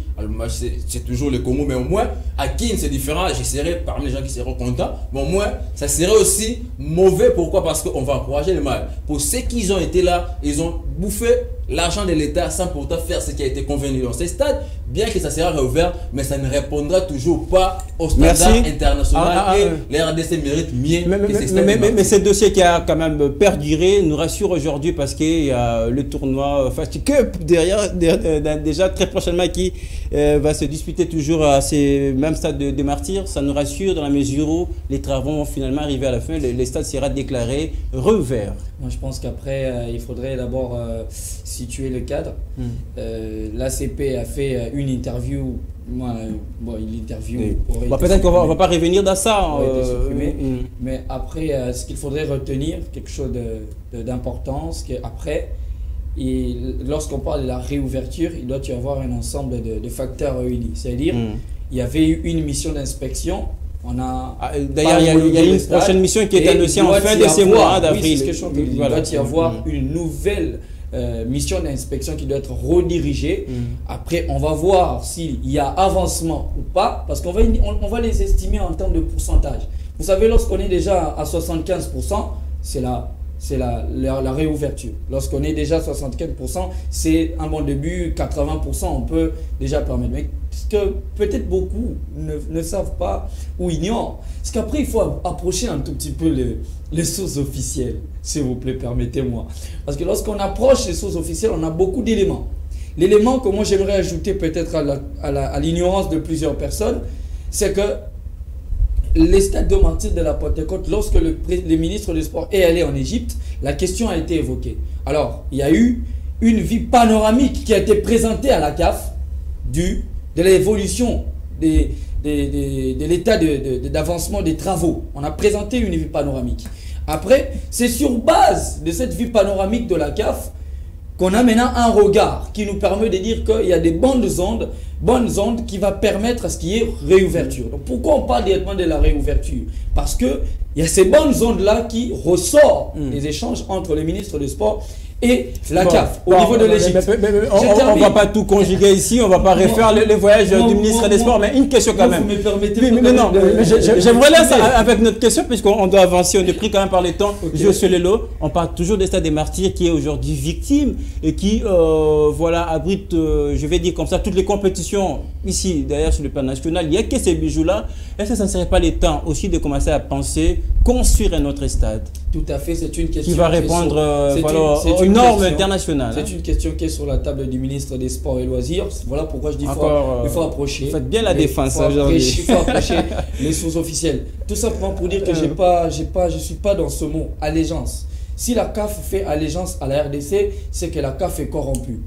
B: c'est toujours le Congo, mais au moins à Kin c'est différent. Je serai parmi les gens qui seront contents, mais au moins ça serait aussi mauvais. Pourquoi? Parce qu'on va encourager le mal. Pour ceux qui ont été là, ils ont bouffé l'argent de l'État sans pourtant faire ce qui a été convenu dans ces stades, bien que ça sera réouvert, mais ça ne répondra toujours pas au standard international et les RDC méritent mieux.
A: Mais ce dossier qui a quand même perduré nous rassure aujourd'hui parce qu'il y a le tournoi Fast Cup derrière, déjà très prochainement qui va se disputer toujours à ces mêmes stades de Martyrs. Ça nous rassure dans la mesure où les travaux vont finalement arriver à la fin, les stades seront déclarés réouverts.
C: Moi je pense qu'après il faudrait d'abord situer le cadre. L'ACP a fait une interview.
A: Peut-être qu'on ne va pas revenir dans ça.
C: Mais après, ce qu'il faudrait retenir, quelque chose d'important, c'est qu'après, lorsqu'on parle de la réouverture, il doit y avoir un ensemble de facteurs réunis. C'est-à-dire, il y avait eu une mission d'inspection.
A: D'ailleurs, il y a une prochaine mission qui est annoncée en fin de ce mois d'avril.
C: Il doit y avoir une nouvelle mission d'inspection qui doit être redirigée. Après, on va voir s'il y a avancement ou pas, parce qu'on va les estimer en termes de pourcentage. Vous savez, lorsqu'on est déjà à 75%, c'est la réouverture. Lorsqu'on est déjà à 75%, c'est un bon début. 80%, on peut déjà permettre. Mais ce que peut-être beaucoup ne savent pas ou ignorent, c'est qu'après, il faut approcher un tout petit peu les sources officielles, s'il vous plaît, permettez-moi. Parce que lorsqu'on approche les sources officielles, on a beaucoup d'éléments. L'élément que moi j'aimerais ajouter peut-être à l'ignorance de plusieurs personnes, c'est que les stades de Martyrs de la Pentecôte, lorsque le ministre des Sports est allé en Égypte, la question a été évoquée. Alors, il y a eu une vue panoramique qui a été présentée à la CAF de l'évolution de l'état d'avancement des travaux. On a présenté une vue panoramique. Après, c'est sur base de cette vue panoramique de la CAF qu'on a maintenant un regard qui nous permet de dire qu'il y a des bonnes ondes qui va permettre à ce qu'il y ait réouverture. Donc pourquoi on parle directement de la réouverture? Parce qu'il y a ces bonnes ondes-là qui ressortent des échanges entre le ministre des Sports et la CAF au niveau de l'Égypte.
A: On ne va pas tout conjuguer ici, on ne va pas refaire les voyages du ministre des Sports, mais une question quand même.
C: Vous me permettez
A: j'aimerais là avec notre question, puisqu'on doit avancer, on est pris quand même par les temps. Josué Lelo, on parle toujours des stades des Martyrs qui est aujourd'hui victime et qui abrite, je vais dire comme ça, toutes les compétitions ici, d'ailleurs sur le plan national. Il n'y a que ces bijoux-là. Est-ce que ça ne serait pas le temps aussi de commencer à penser construire un autre stade?
C: Tout à fait, c'est une question
A: qui va répondre aux normes internationales.
C: C'est une question qui est sur la table du ministre des Sports et Loisirs. Voilà pourquoi je dis qu'il faut approcher.
A: Vous faites bien la défense aujourd'hui.
C: Il faut approcher les sources officielles. Tout simplement pour dire que je ne suis pas dans ce mot, allégeance. Si la CAF fait allégeance à la RDC, c'est que la CAF est corrompue.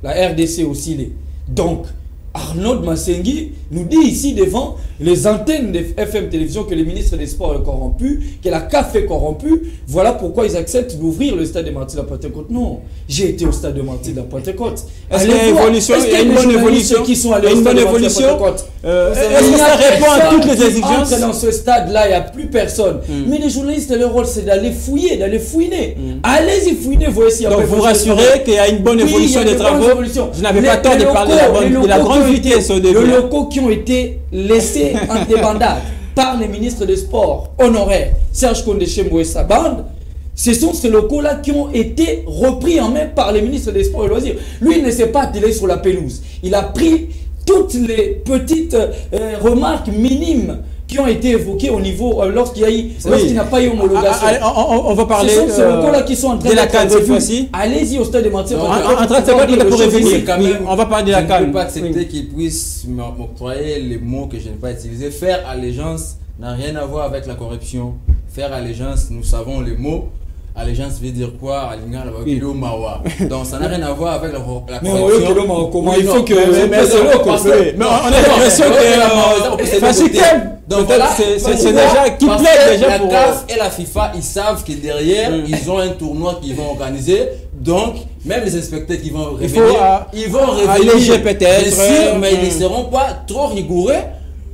C: La RDC aussi l'est. Donc, Arnaud Massengi nous dit ici devant les antennes de FM Télévision que le ministre des Sports est corrompu, que la CAF est corrompue. Voilà pourquoi ils acceptent d'ouvrir le stade de Martyrs de la Pentecôte. Non, j'ai été au stade de Martyrs de la Pentecôte.
A: Est-ce qu'il y a une bonne évolution?
C: Qui sont allés au stade de Martyrs de la Pentecôte.
A: Est-ce que ça répond à toutes les exigences?
C: Dans ce stade-là, il n'y a plus personne. Mais les journalistes, leur rôle, c'est d'aller fouiller, d'aller fouiner. Allez-y fouiner, voyez s'il y a
A: donc vous rassurez qu'il y a une bonne évolution des travaux. Je n'avais pas tort de parler de la grande vitesse au début.
C: Les locaux qui ont été laissés en débandade par les ministres des Sports honoraires, Serge Kondé et sa bande, Ce sont ces locaux-là qui ont été repris en main par les ministres des Sports et Loisirs. Lui, il ne s'est pas attelé sur la pelouse. Il a pris toutes les petites remarques minimes qui ont été évoquées au niveau lorsqu'il n'a pas eu homologation.
A: On va parler
C: ce sont ces locaux-là qui sont en train
A: de la CAN cette fois-ci.
C: Allez-y au stade de Martyrs.
A: En 30 secondes, il pour revenir. On va parler de la CAN.
B: Je ne peux pas accepter qu'il puisse m'octroyer les mots que je n'ai pas utilisés. Faire allégeance n'a rien à voir avec la corruption. Faire allégeance, nous savons les mots. Allégeance veut dire quoi? Donc ça n'a rien à voir avec la corruption.
C: Comment il faut que...
A: Mais on a l'impression que... Donc c'est déjà qui plaît déjà pour...
B: La CAF et la FIFA, ils savent que derrière, ils ont un tournoi qu'ils vont organiser. Donc, même les inspecteurs qui vont revenir, ils vont revenir
A: peut-être.
B: Bien sûr, mais ils ne seront pas trop rigoureux.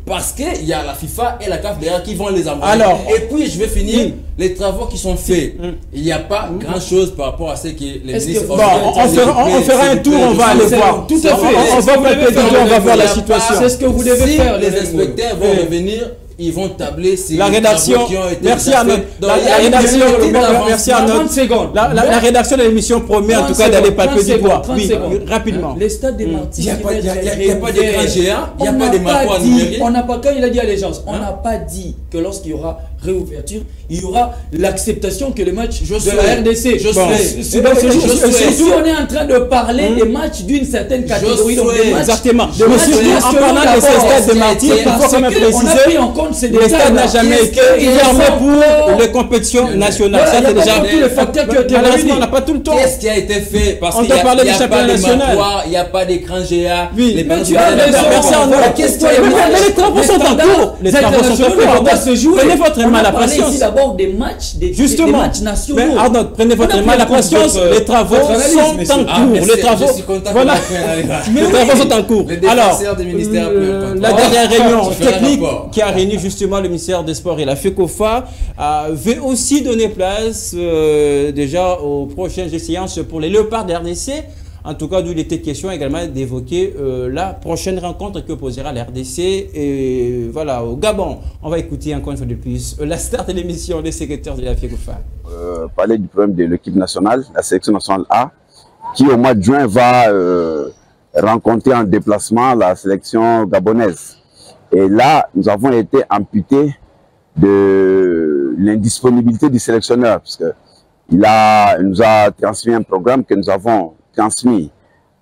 B: Parce qu'il y a la FIFA et la CAF derrière qui vont les envoyer. Et puis je vais finir les travaux qui sont faits. Il n'y a pas grand chose par rapport à ce que les ministres.
A: On fera un tour, on va aller voir.
C: Tout à fait.
A: On va voir la situation.
C: C'est ce que vous devez faire.
B: Les inspecteurs vont revenir. Ils vont tabler sur
A: la rédaction.
B: Qui ont été
A: merci à notre. La rédaction. Merci à notre. La rédaction de l'émission promet en tout cas d'aller palper du bois. Oui, rapidement.
C: Les stades des Martyrs.
B: Il n'y a pas d'écran géant. Il n'y a pas de marqueurs numériques.
C: On n'a pas, quand il a dit allégeance, on n'a pas dit que lorsqu'il y aura réouverture, il y aura l'acceptation que les matchs de la RDC. Si on est en train de parler des matchs d'une certaine catégorie, donc des matchs.
A: Exactement. En parlant de ces stades de Martyrs, il faut quand même préciser. Le stade n'a jamais été fermé pour les compétitions nationales. Ça, c'est déjà. Malheureusement, on n'a pas tout le temps.
B: Qu'est-ce qui a été fait? Parce
A: on doit parler du championnat national.
B: Il n'y a pas d'écran géant.
A: Oui,
C: mais tu as raison.
A: Mais les travaux sont en cours. Les travaux sont en cours.
C: On va se jouer.
A: Prenez votre mal à patience.
C: Ici d'abord des matchs, des matchs nationaux.
A: Mais Arnaud, prenez votre mal à patience. Les travaux sont en cours. Les travaux. Voilà. Les travaux sont en cours. Alors, la dernière réunion technique qui a réuni justement le ministère des Sports et la FECOFA veut aussi donner place déjà aux prochaines séances pour les Léopards de RDC. En tout cas, d'où il était question également d'évoquer la prochaine rencontre que posera la RDC et voilà, au Gabon. On va écouter encore une fois de plus la star de l'émission, le secrétaire de la FECOFA.
D: Parler du problème de l'équipe nationale, la sélection nationale A, qui au mois de juin va rencontrer en déplacement la sélection gabonaise. Et là, nous avons été amputés de l'indisponibilité du sélectionneur, parce que il nous a transmis un programme que nous avons transmis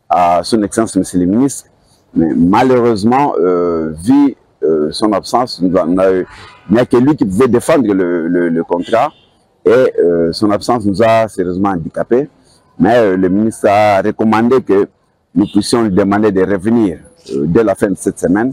D: à son excellence, monsieur le ministre, mais malheureusement, vu son absence, il n'y a que lui qui pouvait défendre le contrat, et son absence nous a sérieusement handicapés, mais le ministre a recommandé que nous puissions lui demander de revenir dès la fin de cette semaine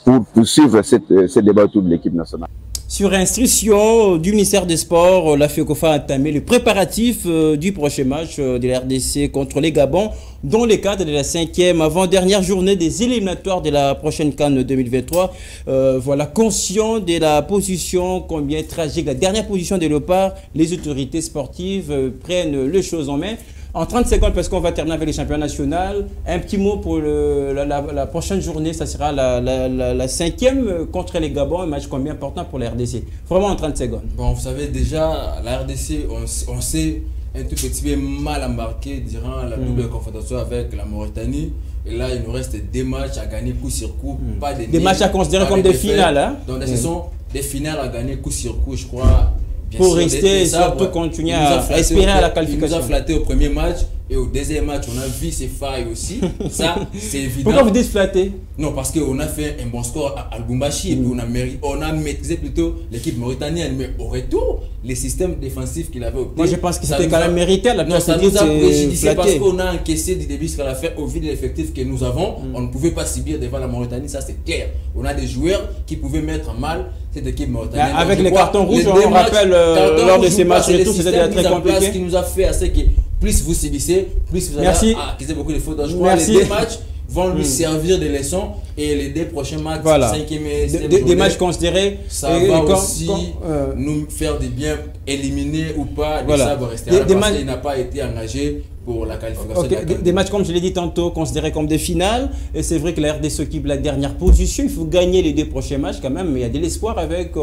D: pour poursuivre ce débat autour de l'équipe nationale.
A: Sur instruction du ministère des Sports, la FECOFA a entamé le préparatif du prochain match de la RDC contre les Gabon, dans le cadre de la 5e avant-dernière journée des éliminatoires de la prochaine CAN 2023. Voilà, conscient de la position combien tragique, la dernière position des Léopards, les autorités sportives prennent les choses en main. En 30 secondes, parce qu'on va terminer avec les championnats nationaux, un petit mot pour la prochaine journée, ça sera la 5e contre les Gabon, un match combien important pour la RDC. Vraiment en 30 secondes.
B: Bon, vous savez déjà, la RDC, on s'est un tout petit peu mal embarqué durant la double confrontation avec la Mauritanie. Et là, il nous reste des matchs à gagner coup sur coup. Pas
A: des matchs à considérer comme des finales. Hein?
B: Donc, ce sont des finales à gagner coup sur coup, je crois.
A: Pour rester et surtout continuer à espérer à la qualification.
B: Il nous a flatté au premier match et au deuxième match, on a vu ses failles aussi. Ça, c'est évident.
A: Pourquoi vous dites flatté?
B: Non, parce qu'on a fait un bon score à Lubumbashi et puis on a maîtrisé plutôt l'équipe mauritanienne. Mais au retour, les systèmes défensifs qu'il avait obtenus.
A: Moi, je pense que c'était quand même mérité.
B: Non, ça nous a préjudicié parce qu'on a encaissé du début jusqu'à la fin au vu de l'effectif que nous avons. On ne pouvait pas subir devant la Mauritanie, ça c'est clair. On a des joueurs qui pouvaient mettre mal cette équipe mauritanienne.
A: Avec les cartons rouges, on rappelle lors de ces matchs retour, c'était très compliqué.
B: Ce qui nous a fait à ce que plus vous subissez, plus vous allez accuser beaucoup de fautes. Donc je crois que les deux matchs vont lui servir de leçons et les deux prochains matchs,
A: voilà.
B: 5e et
A: des matchs considérés,
B: ça va aussi nous faire du bien, éliminer ou pas,
A: voilà.
B: Ça va rester là parce qu'il n'a pas été engagé pour la qualification.
A: Des matchs, comme je l'ai dit tantôt, considérés comme des finales. Et c'est vrai que la RDC s'occupe de la dernière position. Il faut gagner les deux prochains matchs quand même. Mais il y a de l'espoir avec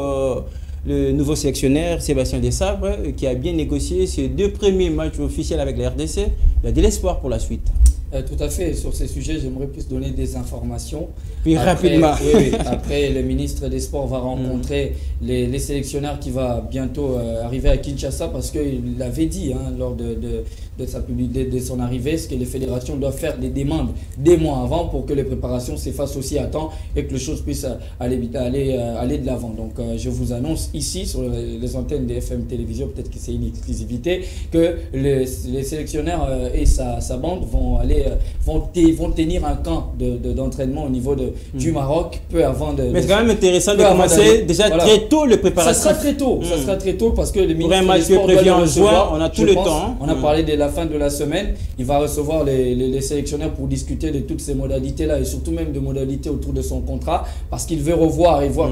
A: le nouveau sélectionneur Sébastien Desabre qui a bien négocié ses 2 premiers matchs officiels avec la RDC. Il y a de l'espoir pour la suite.
C: Tout à fait. Sur ces sujets, j'aimerais plus donner des informations.
A: Puis
C: après,
A: rapidement.
C: Oui. Après, le ministre des Sports va rencontrer les sélectionneurs qui va bientôt arriver à Kinshasa parce qu'il l'avait dit lors de son arrivée, ce que les fédérations doivent faire des demandes des mois avant pour que les préparations s'effacent aussi à temps et que les choses puissent aller de l'avant. Donc, je vous annonce ici sur les antennes de FM Télévision, peut-être que c'est une exclusivité, que les sélectionneurs et sa bande vont tenir un camp d'entraînement au niveau du Maroc peu avant de...
A: Mais c'est quand même intéressant de commencer déjà très tôt le préparatif.
C: Ça sera très tôt parce que le
A: pour un
C: ministre
A: match
C: des Sports
A: prévu
C: doit
A: en
C: le
A: juin,
C: recevoir.
A: on a tout le temps.
C: On a parlé de la fin de la semaine. Il va recevoir les sélectionneurs pour discuter de toutes ces modalités-là et surtout même de modalités autour de son contrat parce qu'il veut revoir et voir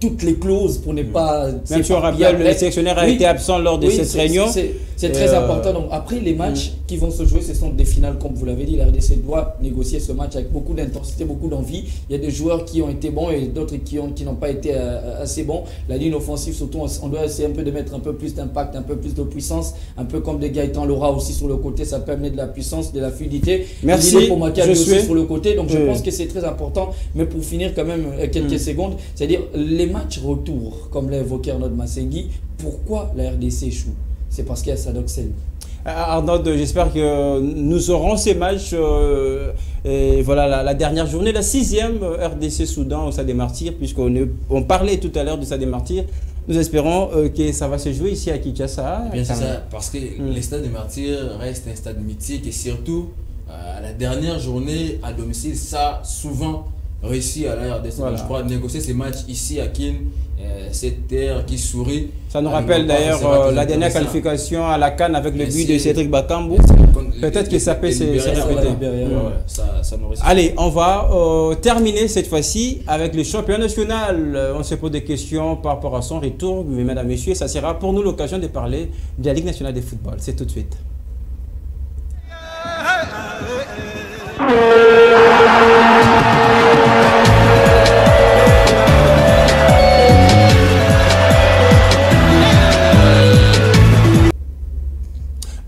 C: toutes les clauses pour ne pas...
A: Même si on rappelle, le sélectionneur a été absent lors de cette réunion.
C: C'est très important. Donc après, les matchs qui vont se jouer, ce sont des finales, comme vous l'avez dit. La RDC doit négocier ce match avec beaucoup d'intensité, beaucoup d'envie. Il y a des joueurs qui ont été bons et d'autres qui n'ont pas été assez bons. La ligne offensive, surtout, on doit essayer un peu de mettre un peu plus d'impact, un peu plus de puissance, un peu comme des Gaëtan Laura aussi sur le côté. Ça peut amener de la puissance, de la fluidité.
A: Merci.
C: Pour Maccabi aussi sur le côté. Donc je pense que c'est très important. Mais pour finir quand même quelques secondes, c'est-à-dire les matchs retour, comme l'a évoqué Arnaud Massengi, pourquoi la RDC échoue? C'est parce qu'il y a Sadok Sen.
A: Arnaud, j'espère que nous aurons ces matchs. Et voilà la dernière journée, la 6e RDC Soudan au Stade des Martyrs, puisqu'on parlait tout à l'heure du Stade des Martyrs. Nous espérons que ça va se jouer ici à Kinshasa.
B: Bien c'est ça, parce que le Stade des Martyrs reste un stade mythique et surtout la dernière journée à domicile, ça souvent réussi à la RDC. Voilà. Je crois négocier ces matchs ici à Kin, cette terre qui sourit.
A: Ça nous rappelle d'ailleurs la dernière qualification à la CAN avec le but de Cédric Bakambu. Peut-être que ça peut se répéter. Allez, on va terminer cette fois-ci avec le champion national. On se pose des questions par rapport à son retour. Mais mesdames, messieurs, ça sera pour nous l'occasion de parler de la Ligue nationale de football. C'est tout de suite.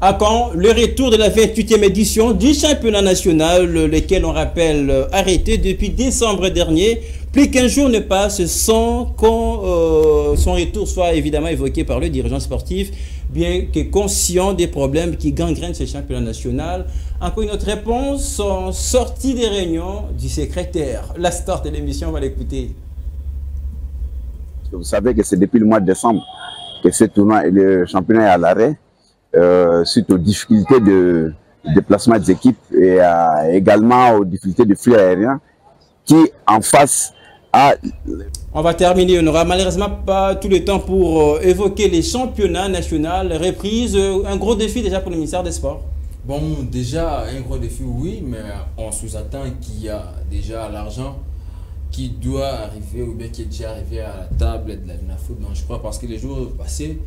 A: À quand le retour de la 28e édition du championnat national, lequel on rappelle arrêté depuis décembre dernier. Plus qu'un jour ne passe sans qu'on son retour soit évidemment évoqué par le dirigeant sportif, bien que conscient des problèmes qui gangrènent ce championnat national. Encore une autre réponse en sortie des réunions du secrétaire. La star de l'émission, on va l'écouter.
D: Vous savez que c'est depuis le mois de décembre que ce tournoi et le championnat est à l'arrêt. Suite aux difficultés de déplacement des équipes et également aux difficultés de flux aériens qui en face à...
A: On va terminer, on n'aura malheureusement pas tout le temps pour évoquer les championnats nationaux, reprise, un gros défi déjà pour le ministère des Sports.
B: Bon, déjà un gros défi oui, mais on sous-attend qu'il y a déjà l'argent qui doit arriver ou bien qui est déjà arrivé à la table de la FINAFOOT. Donc je crois parce que les jours passés,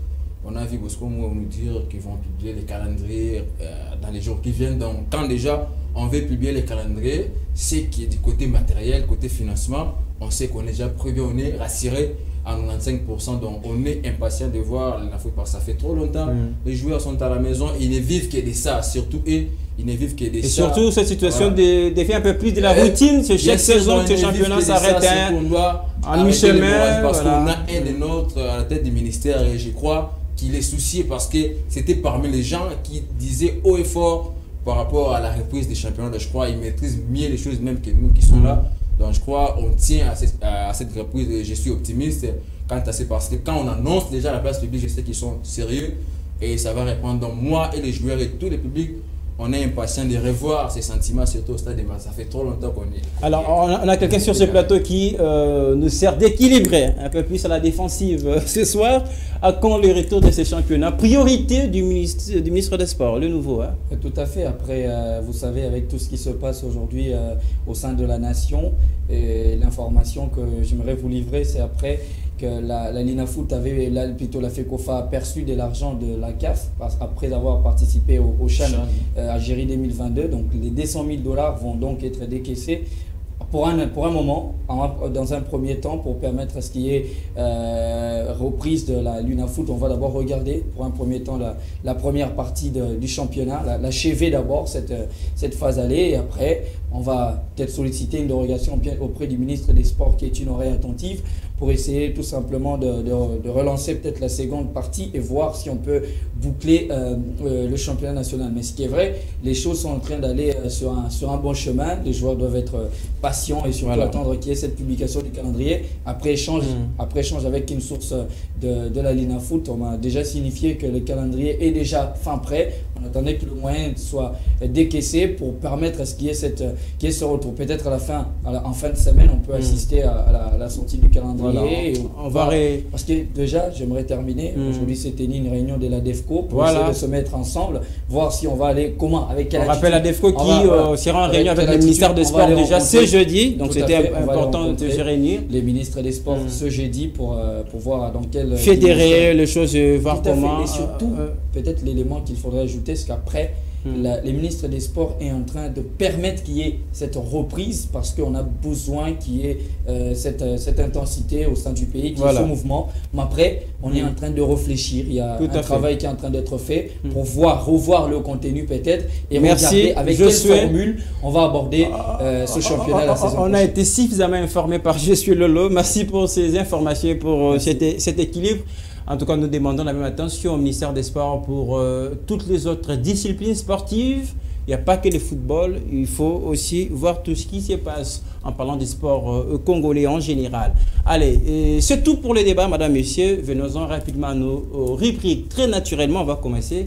B: on a vu Bosco nous dire qu'ils vont publier les calendriers dans les jours qui viennent. Donc, quand déjà on veut publier les calendriers, c'est qui est du côté matériel, côté financement, on sait qu'on est déjà prévu, on est rassuré à 95%. Donc, on est impatient de voir la foot parce que ça fait trop longtemps. Les joueurs sont à la maison, ils ne vivent que de ça, surtout eux. Ils ne vivent que de ça.
A: Et surtout, cette situation défie un peu plus de la routine. Chaque saison, ce championnat s'arrête en mi-chemin.
B: Parce qu'on a un des nôtres à la tête du ministère et je crois qu'il est soucié parce que c'était parmi les gens qui disaient haut et fort par rapport à la reprise des championnats. Je crois qu'ils maîtrisent mieux les choses même que nous qui sont là. Donc je crois qu'on tient à cette reprise et je suis optimiste quant à ça parce que quand on annonce déjà la place publique, je sais qu'ils sont sérieux et ça va répondre. Donc moi et les joueurs et tous les publics, on est impatient de revoir ces sentiments, surtout au stade de Marseille. Ça fait trop longtemps qu'on est.
A: Alors, on a quelqu'un sur ce plateau qui nous sert d'équilibrer un peu plus à la défensive ce soir. À quand le retour de ces championnats? Priorité du ministre des Sports, le nouveau. Hein?
C: Tout à fait. Après, vous savez, avec tout ce qui se passe aujourd'hui au sein de la nation, l'information que j'aimerais vous livrer, c'est après que la Linafoot avait, plutôt la FECOFA, a perçu de l'argent de la CAF après avoir participé au CHAN Algérie 2022. Donc les 200 000 $ vont donc être décaissés pour un moment, dans un premier temps, pour permettre à ce qu'il y ait reprise de la Lunafoot, on va d'abord regarder pour un premier temps la première partie du championnat, l'achever d'abord cette phase aller, et après on va peut-être solliciter une dérogation auprès du ministre des Sports qui est une oreille attentive pour essayer tout simplement de relancer peut-être la seconde partie et voir si on peut boucler le championnat national. Mais ce qui est vrai, les choses sont en train d'aller sur un bon chemin. Les joueurs doivent être patients et surtout attendre qu'il y ait cette publication du calendrier. Après échange avec une source de la Linafoot, on m'a déjà signifié que le calendrier est déjà fin prêt. On attendait que le moyen soit décaissé pour permettre à ce qu'il y ait ce retour. Peut-être en fin de semaine, on peut assister à la sortie du calendrier. Parce que déjà, j'aimerais terminer. Aujourd'hui, c'était une réunion de la DEFCO pour essayer de se mettre ensemble, voir si on va aller comment, avec quelle attitude.
A: On rappelle la DEFCO qui sera en réunion avec le ministère des Sports déjà ce jeudi. Donc c'était important de se réunir.
C: Les ministres des Sports ce jeudi pour voir dans quel
A: fédérer les choses, voir comment.
C: Et surtout, peut-être l'élément qu'il faudrait ajouter, c'est qu'après, les ministres des Sports est en train de permettre qu'il y ait cette reprise parce qu'on a besoin qu'il y ait cette intensité au sein du pays, qu'il y ait ce mouvement. Mais après, on est en train de réfléchir. Il y a un travail qui est en train d'être fait pour revoir le contenu peut-être et regarder avec quelle formule on va aborder ce championnat la saison prochaine.
A: On a été suffisamment informé par Je suis Lolo. Merci pour ces informations et pour cet équilibre. En tout cas, nous demandons la même attention au ministère des Sports pour toutes les autres disciplines sportives. Il n'y a pas que le football, il faut aussi voir tout ce qui se passe en parlant des sports congolais en général. Allez, c'est tout pour le débat, madame, messieurs. Venons-en rapidement à nos rubriques. Très naturellement, on va commencer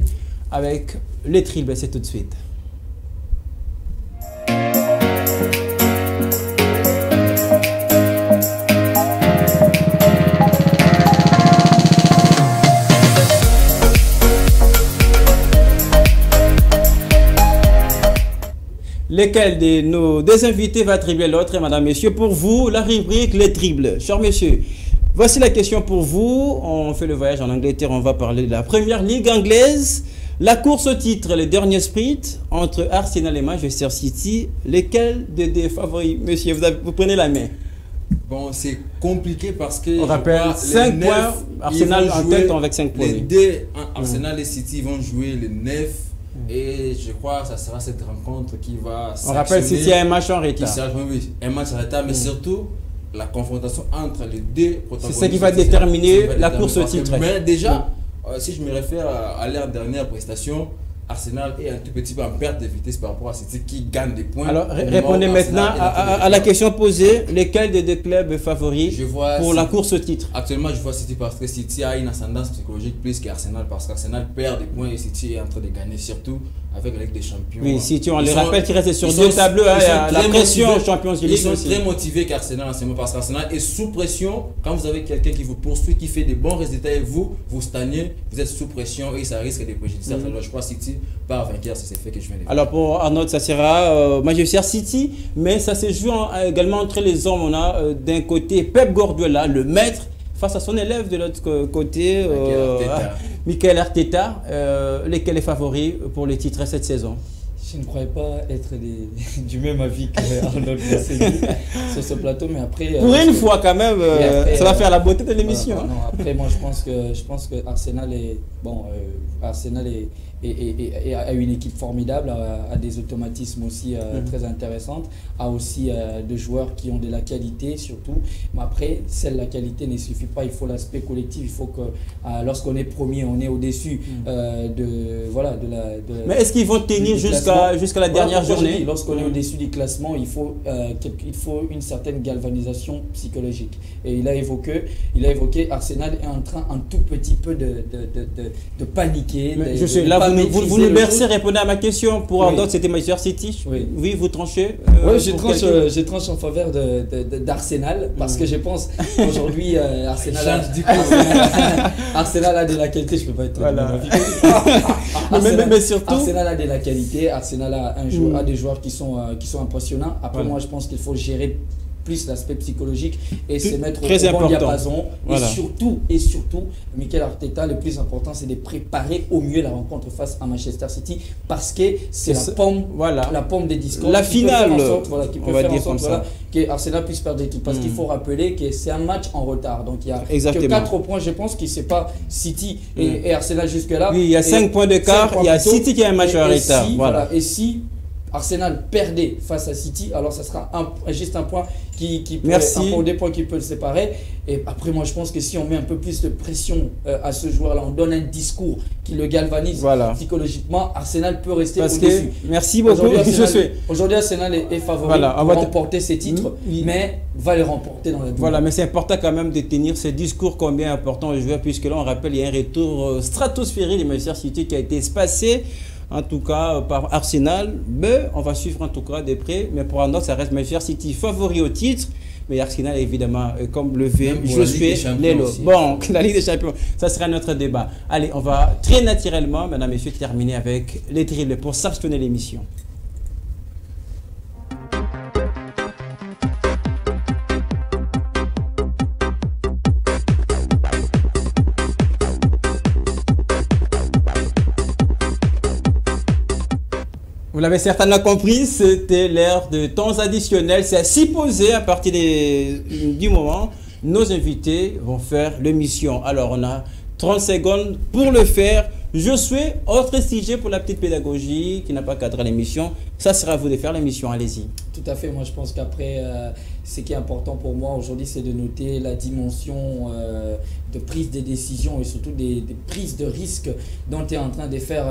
A: avec les triples. C'est tout de suite. Lequel de nos deux invités va tribler l'autre, madame, messieurs? Pour vous, la rubrique les dribbles. Chers messieurs, voici la question pour vous. On fait le voyage en Angleterre, on va parler de la première ligue anglaise. La course au titre, le dernier sprint entre Arsenal et Manchester City. Lesquels des favoris, monsieur? Vous prenez la main.
B: Bon, c'est compliqué parce que
A: on rappelle 5 points, Arsenal en tête avec 5 points.
B: Les deux, Arsenal et City vont jouer les 9. Et je crois que ça sera cette rencontre qui va
A: on rappelle City a un match en retard.
B: Oui, un match en retard, mais surtout la confrontation entre les deux protagonistes.
A: C'est ce qui va déterminer la course au titre.
B: Mais déjà, si je me réfère à leur dernière prestation, Arsenal est un tout petit peu en perte de vitesse par rapport à City qui gagne des points.
A: Alors répondez maintenant à la question posée. Lesquels des deux clubs favoris pour la course au titre?
B: Actuellement, je vois City parce que City a une ascendance psychologique plus qu'Arsenal parce qu'Arsenal perd des points et City est en train de gagner, surtout avec la Ligue des Champions.
A: Oui, City, on les rappelle qu'ils restent sur deux tableaux. La pression Champions League.
B: Ils sont très motivés qu'Arsenal en ce moment parce qu'Arsenal est sous pression. Quand vous avez quelqu'un qui vous poursuit, qui fait des bons résultats et vous stagnez, vous êtes sous pression et ça risque de préjudicer. Alors je crois City par vainqueur, c'est fait que je viens de dire.
A: Alors pour Arnaud, ça sera Manchester City, mais ça se joue également entre les hommes. On a d'un côté Pep Guardiola, le maître, face à son élève de l'autre côté, Mikel Arteta. Lesquels est favori pour les titres cette saison?
C: Je ne croyais pas être du même avis qu'Arnaud sur ce plateau, mais après...
A: Pour une fois quand même, après, ça va faire la beauté de l'émission.
C: Non, après moi je pense que Arsenal est... Bon, Arsenal a une équipe formidable, a des automatismes aussi très intéressantes, a aussi des joueurs qui ont de la qualité surtout. Mais après, la qualité ne suffit pas, il faut l'aspect collectif, il faut que lorsqu'on est premier, on est au-dessus
A: Mais est-ce qu'ils vont tenir jusqu'à la dernière journée?
C: Lorsqu'on est au-dessus du classement, il faut une certaine galvanisation psychologique. Et il a évoqué Arsenal est en train un tout petit peu de paniquer.
A: Je sais, là vous nous bercez, répondez à ma question. Pour Ardot, c'était Manchester City. Oui, vous tranchez.
C: Oui, je tranche en faveur d'Arsenal parce que je pense qu'aujourd'hui Arsenal a de la qualité. Je ne peux pas être
A: mais surtout
C: Arsenal a de la qualité. Arsenal a des joueurs qui sont impressionnants. Après moi, je pense qu'il faut gérer plus l'aspect psychologique et se mettre au
A: très
C: bon
A: important.
C: diapason.
A: Voilà.
C: Et surtout, Mikel Arteta, le plus important, c'est de préparer au mieux la rencontre face à Manchester City parce que c'est
A: C'est
C: la pomme,
A: voilà.
C: la pomme des discours.
A: La
C: qui peut faire
A: finale,
C: en sorte, voilà, qui
A: on
C: peut
A: va
C: faire en
A: dire
C: sorte,
A: comme
C: voilà,
A: ça.
C: que Arsenal puisse perdre des titres parce qu'il faut rappeler que c'est un match en retard. Donc il y a
A: Exactement.
C: que 4 points, je pense, qui c'est pas City et Arsenal jusque-là.
A: Oui, il y a
C: Et
A: 5 points d'écart,
C: 5 points
A: il y a
C: plutôt.
A: City qui a un match en retard.
C: Si,
A: Voilà.
C: et si Arsenal perdait face à City, alors ça sera juste un point qui peut,
A: Merci.
C: un point ou des points qui peut le séparer. Et après, moi, je pense que si on met un peu plus de pression à ce joueur-là, on donne un discours qui le galvanise
A: Voilà.
C: psychologiquement, Arsenal peut rester
A: Parce que,
C: au-dessus.
A: merci beaucoup.
C: Aujourd'hui, Arsenal est favori
A: Voilà, on
C: pour
A: va
C: remporter ses titres,
A: Oui.
C: mais va les remporter dans la douleur.
A: Voilà, mais c'est important quand même de tenir ce discours combien important aux joueurs, puisque là, on rappelle, il y a un retour stratosphérique de Manchester City qui a été espacé, en tout cas par Arsenal. Mais on va suivre en tout cas de près. Mais pour un autre, ça reste Manchester City favori au titre. Mais Arsenal, évidemment, comme le VM,
B: Même pour la Ligue des
A: Josué
B: Champions
A: Lelo.
B: aussi.
A: Bon, la Ligue des Champions, ça sera notre débat. Allez, on va très naturellement, mesdames et messieurs, terminer avec les dribbles pour sanctionner l'émission. Vous l'avez certainement compris, c'était l'heure de temps additionnel. C'est à s'y poser à partir du moment. Nos invités vont faire l'émission. Alors, on a 30 secondes pour le faire. Josué, autre sujet pour la petite pédagogie qui n'a pas cadré l'émission. Ça sera à vous de faire l'émission. Allez-y.
C: Tout à fait. Moi, je pense qu'après, ce qui est important pour moi aujourd'hui, c'est de noter la dimension de prise de décision et surtout des prises de risques dont est en train de faire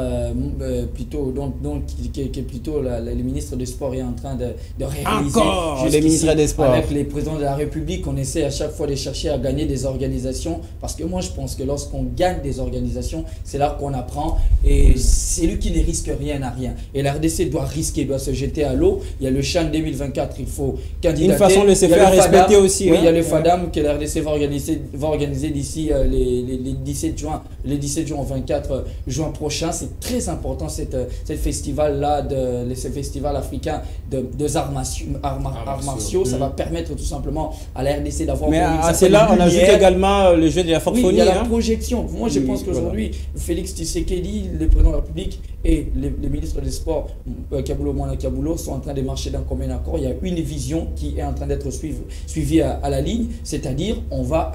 C: plutôt, que plutôt le ministre des Sports est en train de réaliser.
A: Encore le ministre des Sports.
C: Avec les présidents de la République, on essaie à chaque fois de chercher à gagner des organisations parce que moi, je pense que lorsqu'on gagne des organisations, c'est là qu'on apprend et c'est lui qui ne risque rien à rien. Et la RDC doit risquer, doit se jeter à l'eau. Il y a le CHAN 2024, il faut candidater.
A: Une façon de se faire respecter aussi.
C: Oui,
A: hein.
C: il y a le FADAM que la RDC va organiser d'ici les 17 juin, les 17 juin au 24 juin prochain. C'est très important cette festival-là, ce festival africain de arts martiaux. Ça va permettre tout simplement à la RDC d'avoir.
A: Mais à cela, on ajoute également le jeu de la francophonie.
C: Oui, il y a la
A: hein.
C: projection. Moi, je pense qu'aujourd'hui, Félix Tshisekedi, le président de la République et le ministre des Sports, Kabulo Mwana Kabulo, sont en train de marcher d'un commun accord. Il y a une vision qui est en train d'être suivie à la ligne, c'est-à-dire on va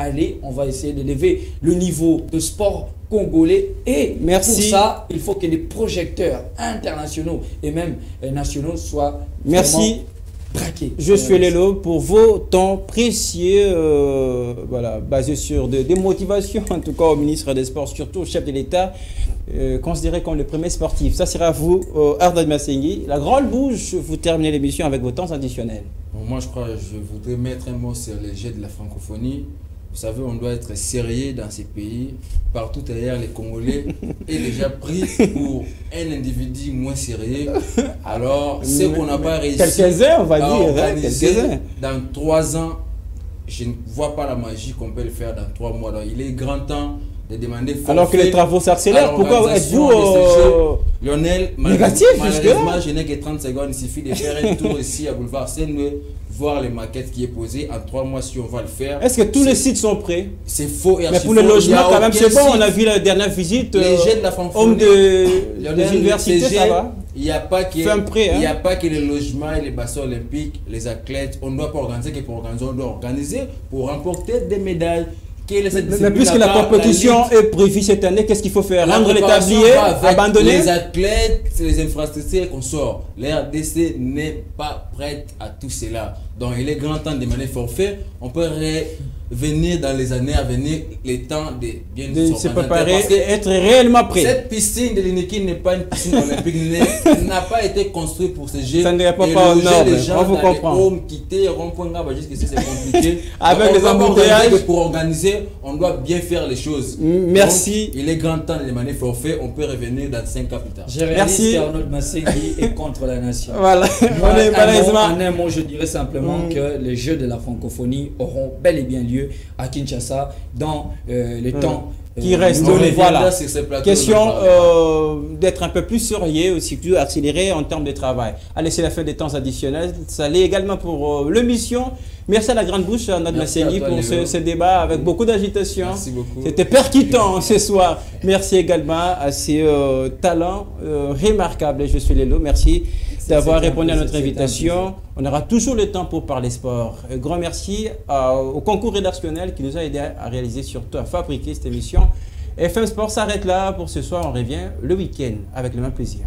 C: essayer d'élever le niveau de sport congolais et pour ça, il faut que les projecteurs internationaux et même nationaux soient
A: Merci.
C: braqués.
A: Je suis Lelo pour vos temps précieux, voilà, basés sur des motivations, en tout cas au ministre des Sports, surtout au chef de l'État, considéré comme le premier sportif. Ça sera à vous, Arda Masengi. La grande bouche, vous terminez l'émission avec vos temps additionnels.
B: Bon, moi, je crois que je voudrais mettre un mot sur les jeux de la francophonie. Vous savez, on doit être sérieux dans ces pays. Partout ailleurs, les Congolais est déjà pris pour un individu moins sérieux. Alors, ce qu'on n'a pas réussi
A: quelques-uns, on va
B: à
A: dire,
B: organiser
A: quelques-uns.
B: dans 3 ans, je ne vois pas la magie qu'on peut le faire dans 3 mois. Donc, il est grand temps de demander forfait.
A: Alors que les travaux s'accélèrent, pourquoi êtes-vous
B: Lionel,
A: négatif
B: malheureusement, je n'ai que 30 secondes. Il suffit de faire un tour ici à Boulevard Seine, voir les maquettes qui est posée. En 3 mois, si on va le faire.
A: Est-ce que tous les sites sont prêts?
B: C'est faux.
A: Mais pour le logement, quand même, c'est bon. On a vu la dernière visite.
B: Les jeunes de la
A: hommes des universités, ça va.
B: Il n'y a pas que,
A: prêt, hein?
B: il y a pas que les logements et les bassins olympiques, les athlètes. On ne doit pas organiser que pour organiser, on doit organiser pour remporter des médailles.
A: Mais puisque la compétition est prévue cette année, qu'est-ce qu'il faut faire? Rendre les tabliers, abandonner
B: les athlètes, les infrastructures qu'on sort. La RDC n'est pas prête à tout cela. Donc il est grand temps de demander forfait. On peut venir dans les années à venir, les temps de bien
A: se préparer, être réellement prêt.
B: Cette piscine de l'Ineki n'est pas une piscine olympique, n'a pas été construite pour ces jeux.
A: Ça ne répond pas aux normes,
B: on
A: vous comprend.
B: Quitter, rond-point, jusqu'à c'est compliqué.
A: Avec les embouteillages.
B: Pour organiser, on doit bien faire les choses.
A: Merci.
B: Donc, il est grand temps de demander forfait, on peut revenir dans 5 ans plus tard.
C: Je réalise qu'Arnaud Masengi est contre la nation.
A: Voilà.
C: En un mot, je dirais simplement que les Jeux de la francophonie auront bel et bien lieu lieu à Kinshasa dans les temps
A: qui reste.
B: On reviendra
A: Voilà.
B: sur ces plateaux,
A: Question
B: on en parlera.
A: d'être un peu plus sérieux, aussi plus accéléré en termes de travail. Allez, c'est la fin des temps additionnels. Ça l'est également pour l'émission. Merci à la grande bouche, à notre
B: Merci à
A: Masseni,
B: toi,
A: pour
B: Léo.
A: ce débat avec beaucoup d'agitation.
B: Merci beaucoup.
A: C'était percutant ce soir. Merci également à ces talents remarquables. Je suis Lélo. Merci d'avoir répondu à notre invitation. On aura toujours le temps pour parler sport. Un grand merci au concours rédactionnel qui nous a aidé à réaliser, surtout à fabriquer cette émission. FM Sport s'arrête là pour ce soir. On revient le week-end avec le même plaisir.